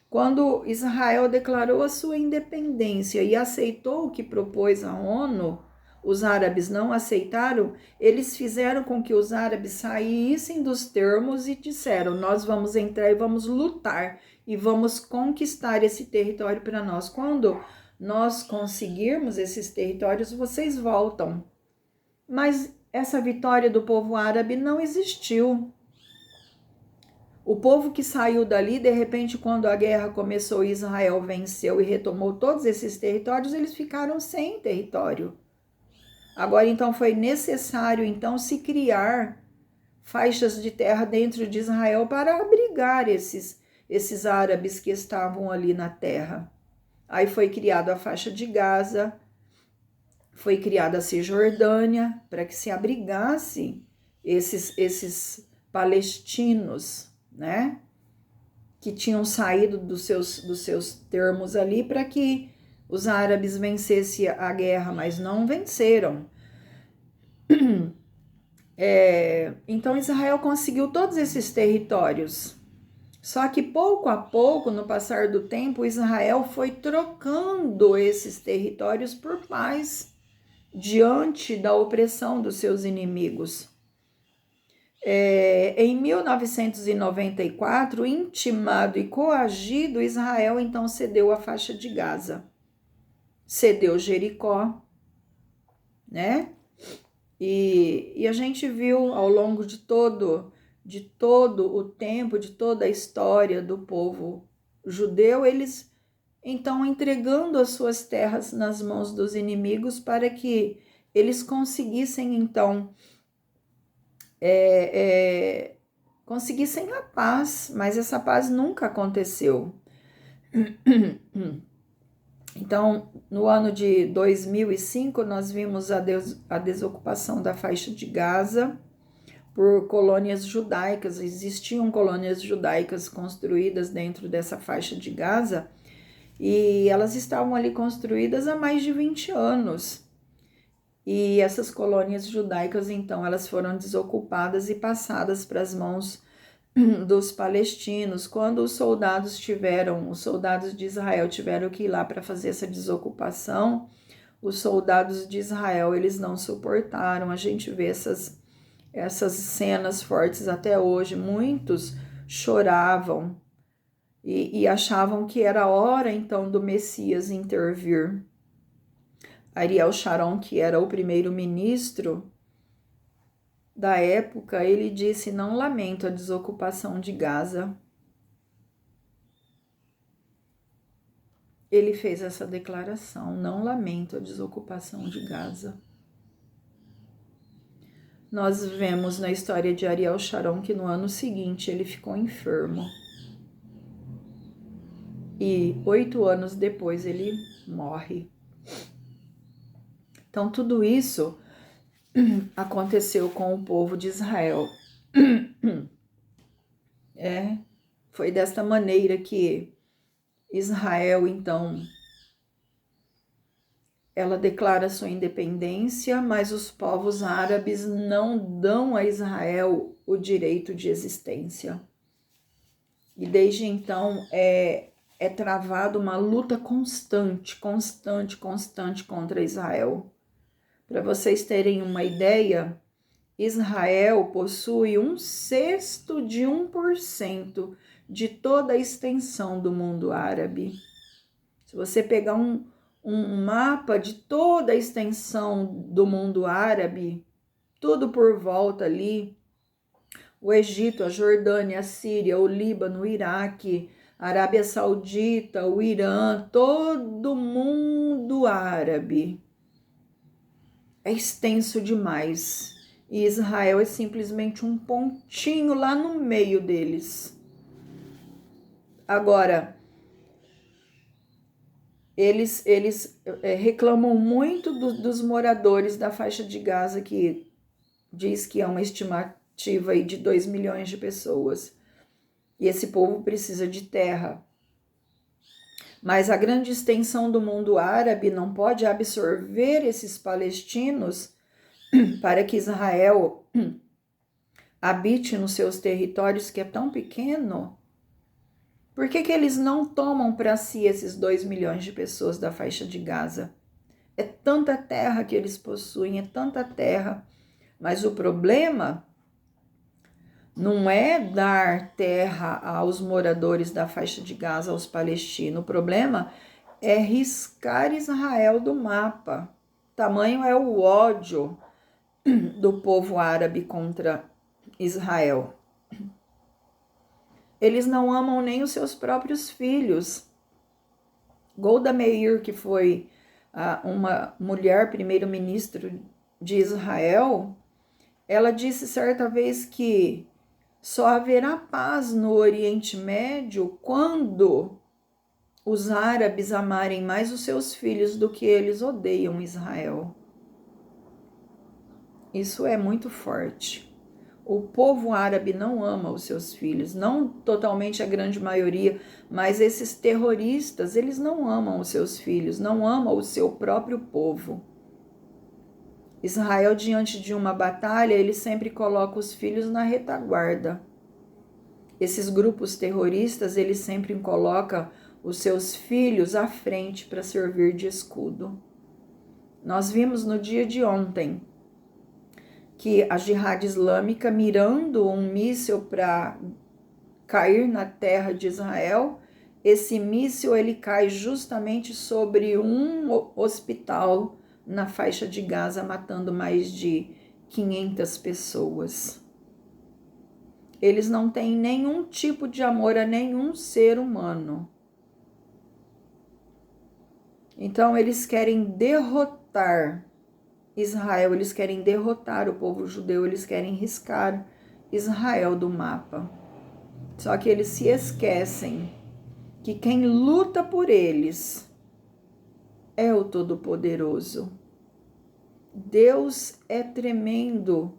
Quando Israel declarou a sua independência e aceitou o que propôs a ONU, os árabes não aceitaram, eles fizeram com que os árabes saíssem dos termos e disseram: nós vamos entrar e vamos lutar e vamos conquistar esse território para nós. Quando nós conseguirmos esses territórios, vocês voltam. Mas essa vitória do povo árabe não existiu. O povo que saiu dali, de repente, quando a guerra começou, Israel venceu e retomou todos esses territórios, eles ficaram sem território. Agora, então, foi necessário, então, se criar faixas de terra dentro de Israel para abrigar esses árabes que estavam ali na terra. Aí foi criada a faixa de Gaza, foi criada a Cisjordânia, para que se abrigasse esses palestinos, né, que tinham saído dos seus termos ali para que os árabes vencessem a guerra, mas não venceram. Então Israel conseguiu todos esses territórios. Só que pouco a pouco, no passar do tempo, Israel foi trocando esses territórios por paz diante da opressão dos seus inimigos. Em 1994, intimado e coagido, Israel então cedeu a faixa de Gaza, cedeu Jericó, né? E a gente viu ao longo de todo o tempo, de toda a história do povo judeu, eles então entregando as suas terras nas mãos dos inimigos para que eles conseguissem então conseguissem a paz, mas essa paz nunca aconteceu. Então, no ano de 2005, nós vimos a desocupação da faixa de Gaza por colônias judaicas. Existiam colônias judaicas construídas dentro dessa faixa de Gaza e elas estavam ali construídas há mais de 20 anos. E essas colônias judaicas, então, elas foram desocupadas e passadas para as mãos dos palestinos. Quando os soldados de Israel tiveram que ir lá para fazer essa desocupação, os soldados de Israel, eles não suportaram. A gente vê essas cenas fortes até hoje. Muitos choravam e achavam que era a hora, então, do Messias intervir. Ariel Sharon, que era o primeiro-ministro da época, ele disse: não lamento a desocupação de Gaza. Ele fez essa declaração: não lamento a desocupação de Gaza. Nós vemos na história de Ariel Sharon que no ano seguinte ele ficou enfermo. E 8 anos depois ele morre. Então, tudo isso aconteceu com o povo de Israel. Foi desta maneira que Israel, então, ela declara sua independência, mas os povos árabes não dão a Israel o direito de existência. E desde então é travada uma luta constante contra Israel. Para vocês terem uma ideia, Israel possui 1/6 de toda a extensão do mundo árabe. Se você pegar um mapa de toda a extensão do mundo árabe, tudo por volta ali, o Egito, a Jordânia, a Síria, o Líbano, o Iraque, a Arábia Saudita, o Irã, todo mundo árabe. É extenso demais. E Israel é simplesmente um pontinho lá no meio deles. Agora, eles reclamam muito dos moradores da faixa de Gaza, que diz que é uma estimativa aí de 2 milhões de pessoas. E esse povo precisa de terra. Mas a grande extensão do mundo árabe não pode absorver esses palestinos para que Israel habite nos seus territórios, que é tão pequeno. Por que eles não tomam para si esses 2 milhões de pessoas da faixa de Gaza? É tanta terra que eles possuem, é tanta terra. Mas o problema não é dar terra aos moradores da faixa de Gaza, aos palestinos. O problema é riscar Israel do mapa. Tamanho é o ódio do povo árabe contra Israel. Eles não amam nem os seus próprios filhos. Golda Meir, que foi uma mulher primeiro-ministro de Israel, ela disse certa vez que só haverá paz no Oriente Médio quando os árabes amarem mais os seus filhos do que eles odeiam Israel. Isso é muito forte. O povo árabe não ama os seus filhos, não totalmente a grande maioria, mas esses terroristas, eles não amam os seus filhos, não amam o seu próprio povo. Israel, diante de uma batalha, ele sempre coloca os filhos na retaguarda. Esses grupos terroristas, eles sempre colocam os seus filhos à frente para servir de escudo. Nós vimos no dia de ontem que a Jihad Islâmica, mirando um míssil para cair na terra de Israel, esse míssil ele cai justamente sobre um hospital na faixa de Gaza, matando mais de 500 pessoas. Eles não têm nenhum tipo de amor a nenhum ser humano. Então eles querem derrotar Israel, eles querem derrotar o povo judeu, eles querem riscar Israel do mapa. Só que eles se esquecem que quem luta por eles é o Todo-Poderoso. Deus é tremendo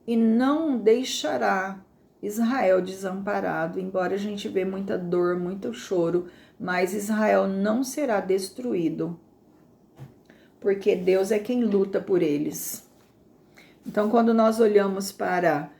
e não deixará Israel desamparado, embora a gente vê muita dor, muito choro, mas Israel não será destruído, porque Deus é quem luta por eles. Então, quando nós olhamos para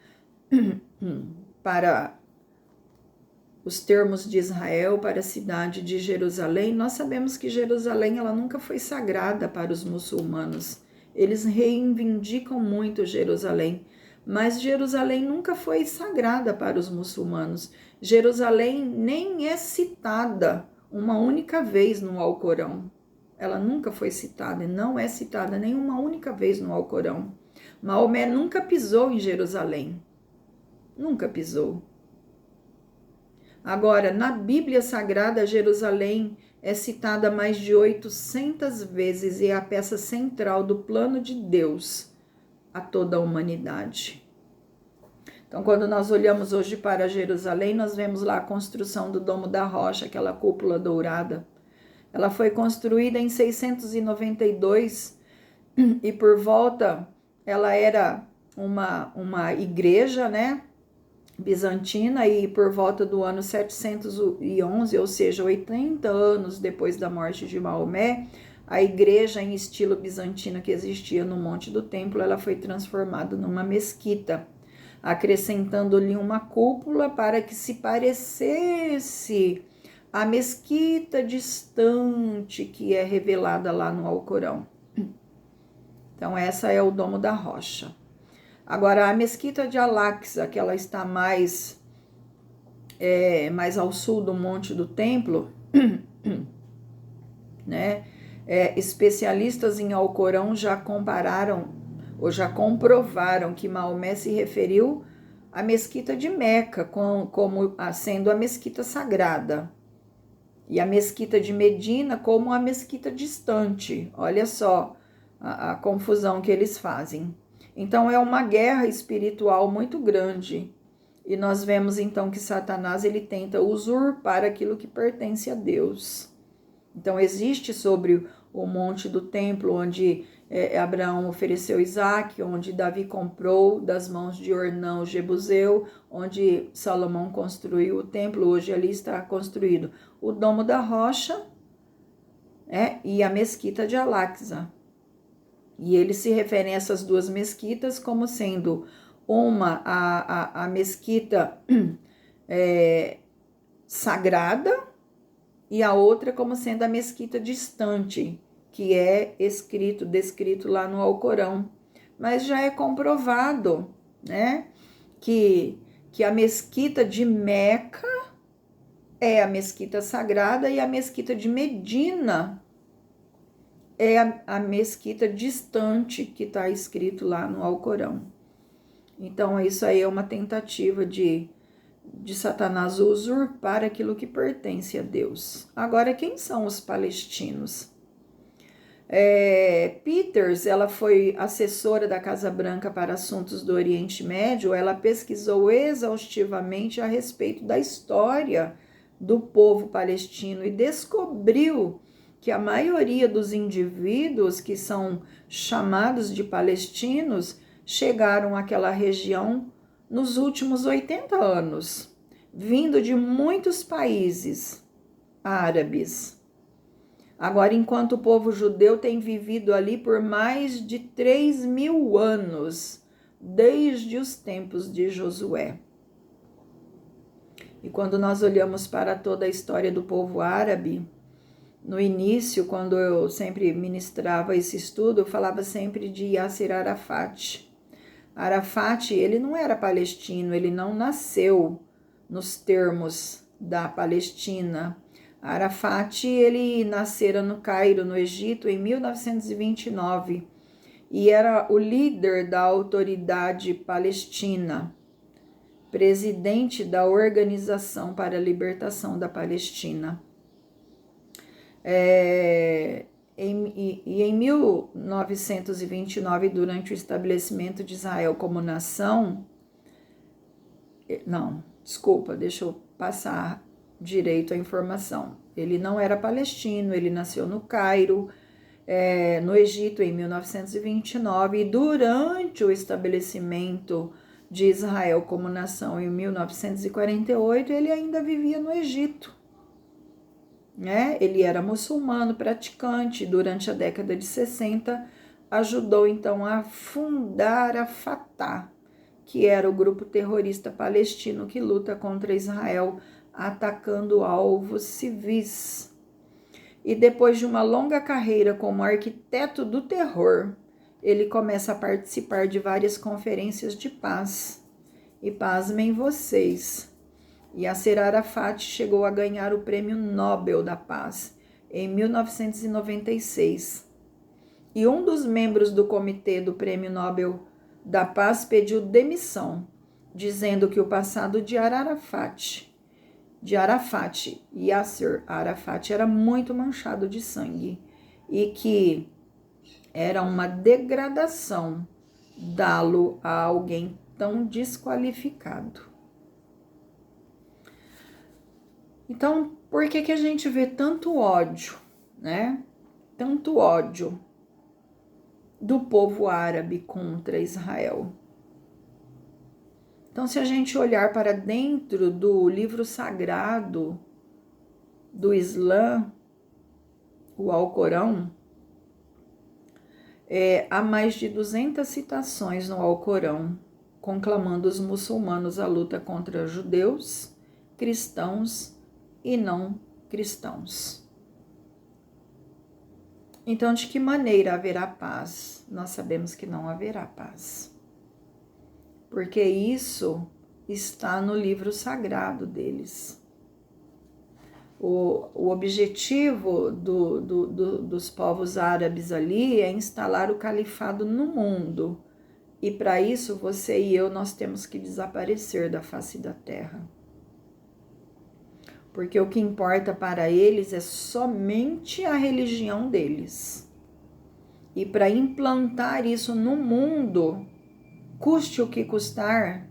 os termos de Israel, para a cidade de Jerusalém, nós sabemos que Jerusalém ela nunca foi sagrada para os muçulmanos. Eles reivindicam muito Jerusalém, mas Jerusalém nunca foi sagrada para os muçulmanos. Jerusalém nem é citada uma única vez no Alcorão. Ela nunca foi citada e não é citada nem uma única vez no Alcorão. Maomé nunca pisou em Jerusalém. Nunca pisou. Agora, na Bíblia Sagrada, Jerusalém é citada mais de 800 vezes e é a peça central do plano de Deus a toda a humanidade. Então, quando nós olhamos hoje para Jerusalém, nós vemos lá a construção do Domo da Rocha, aquela cúpula dourada. Ela foi construída em 692 e por volta ela era uma igreja, né, bizantina, e por volta do ano 711, ou seja, 80 anos depois da morte de Maomé, a igreja em estilo bizantino que existia no Monte do Templo, ela foi transformada numa mesquita, acrescentando-lhe uma cúpula para que se parecesse a mesquita distante que é revelada lá no Alcorão. Então, essa é o Domo da Rocha. Agora, a mesquita de Al-Aqsa, que ela está mais ao sul do Monte do Templo, né? Especialistas em Alcorão já compararam ou já comprovaram que Maomé se referiu à mesquita de Meca como sendo a mesquita sagrada e a mesquita de Medina como a mesquita distante. Olha só a confusão que eles fazem. Então é uma guerra espiritual muito grande. E nós vemos então que Satanás ele tenta usurpar aquilo que pertence a Deus. Então, existe sobre o monte do templo, onde Abraão ofereceu Isaac, onde Davi comprou das mãos de Ornão, Jebuseu, onde Salomão construiu o templo, hoje ali está construído o Domo da Rocha, e a Mesquita de Al-Aqsa. E eles se referem a essas duas mesquitas como sendo uma, a mesquita sagrada, e a outra como sendo a mesquita distante, que é descrito lá no Alcorão. Mas já é comprovado, né, que a mesquita de Meca é a mesquita sagrada e a mesquita de Medina é a mesquita distante que está escrito lá no Alcorão. Então, isso aí é uma tentativa de Satanás usurpar aquilo que pertence a Deus. Agora, quem são os palestinos? Peters, ela foi assessora da Casa Branca para assuntos do Oriente Médio, ela pesquisou exaustivamente a respeito da história do povo palestino e descobriu que a maioria dos indivíduos que são chamados de palestinos chegaram àquela região nos últimos 80 anos, vindo de muitos países árabes. Agora, enquanto o povo judeu tem vivido ali por mais de 3.000 anos, desde os tempos de Josué. E quando nós olhamos para toda a história do povo árabe, no início, quando eu sempre ministrava esse estudo, eu falava sempre de Yasser Arafat. Arafat, ele não era palestino, ele não nasceu nos termos da Palestina. Arafat, ele nascera no Cairo, no Egito, em 1929, e era o líder da autoridade palestina, presidente da Organização para a Libertação da Palestina. Em 1929, durante o estabelecimento de Israel como nação, deixa eu passar direito a informação. Ele não era palestino, ele nasceu no Cairo, no Egito, em 1929, e durante o estabelecimento de Israel como nação, em 1948, ele ainda vivia no Egito. Ele era muçulmano praticante. Durante a década de 60, ajudou então a fundar a Fatah, que era o grupo terrorista palestino que luta contra Israel, atacando alvos civis. E depois de uma longa carreira como arquiteto do terror, ele começa a participar de várias conferências de paz. E pasmem vocês, Yasser Arafat chegou a ganhar o Prêmio Nobel da Paz em 1996. E um dos membros do comitê do Prêmio Nobel da Paz pediu demissão, dizendo que o passado de Yasser Arafat, era muito manchado de sangue e que era uma degradação dá-lo a alguém tão desqualificado. Então, por que a gente vê tanto ódio, né? Tanto ódio do povo árabe contra Israel? Então, se a gente olhar para dentro do livro sagrado do Islã, o Alcorão, há mais de 200 citações no Alcorão, conclamando os muçulmanos à luta contra judeus, cristãos e não cristãos. Então, de que maneira haverá paz? Nós sabemos que não haverá paz, porque isso está no livro sagrado deles. O objetivo dos povos árabes ali é instalar o califado no mundo, e para isso você e eu, nós temos que desaparecer da face da terra. Porque o que importa para eles é somente a religião deles. E para implantar isso no mundo, custe o que custar,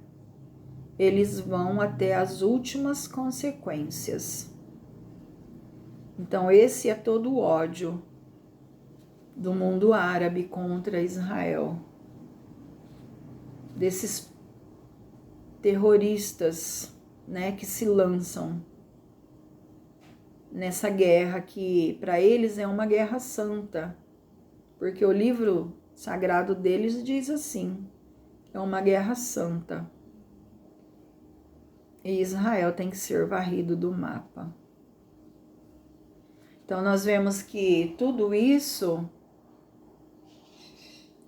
eles vão até as últimas consequências. Então, esse é todo o ódio do mundo árabe contra Israel, desses terroristas, né, que se lançam nessa guerra que para eles é uma guerra santa, porque o livro sagrado deles diz assim: é uma guerra santa. E Israel tem que ser varrido do mapa. Então nós vemos que tudo isso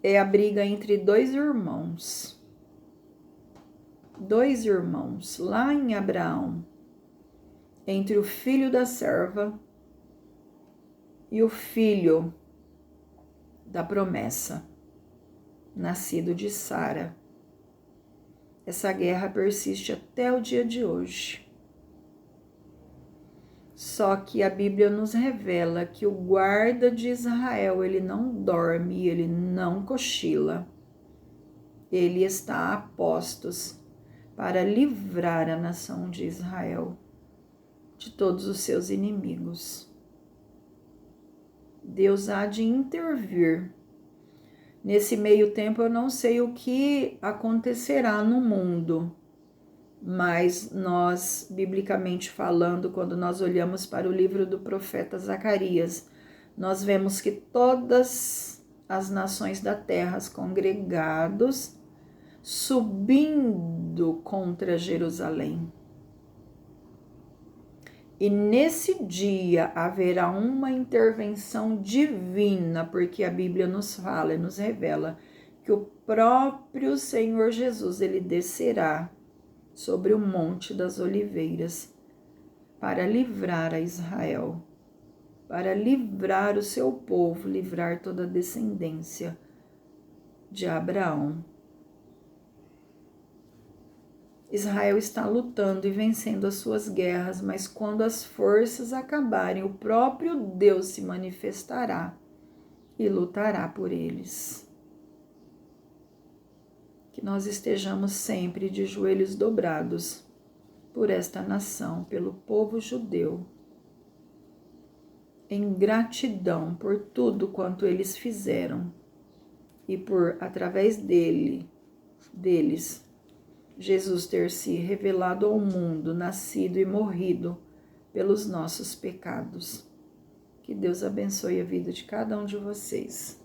é a briga entre dois irmãos lá em Abraão, entre o filho da serva e o filho da promessa, nascido de Sara. Essa guerra persiste até o dia de hoje. Só que a Bíblia nos revela que o guarda de Israel, ele não dorme, ele não cochila. Ele está a postos para livrar a nação de Israel de todos os seus inimigos. Deus há de intervir. Nesse meio tempo eu não sei o que acontecerá no mundo, mas nós, biblicamente falando, quando nós olhamos para o livro do profeta Zacarias, nós vemos que todas as nações da terra, congregados, subindo contra Jerusalém. E nesse dia haverá uma intervenção divina, porque a Bíblia nos fala e nos revela que o próprio Senhor Jesus, ele descerá sobre o Monte das Oliveiras para livrar a Israel, para livrar o seu povo, livrar toda a descendência de Abraão. Israel está lutando e vencendo as suas guerras, mas quando as forças acabarem, o próprio Deus se manifestará e lutará por eles. Que nós estejamos sempre de joelhos dobrados por esta nação, pelo povo judeu, em gratidão por tudo quanto eles fizeram e por, através deles, Jesus ter se revelado ao mundo, nascido e morrido pelos nossos pecados. Que Deus abençoe a vida de cada um de vocês.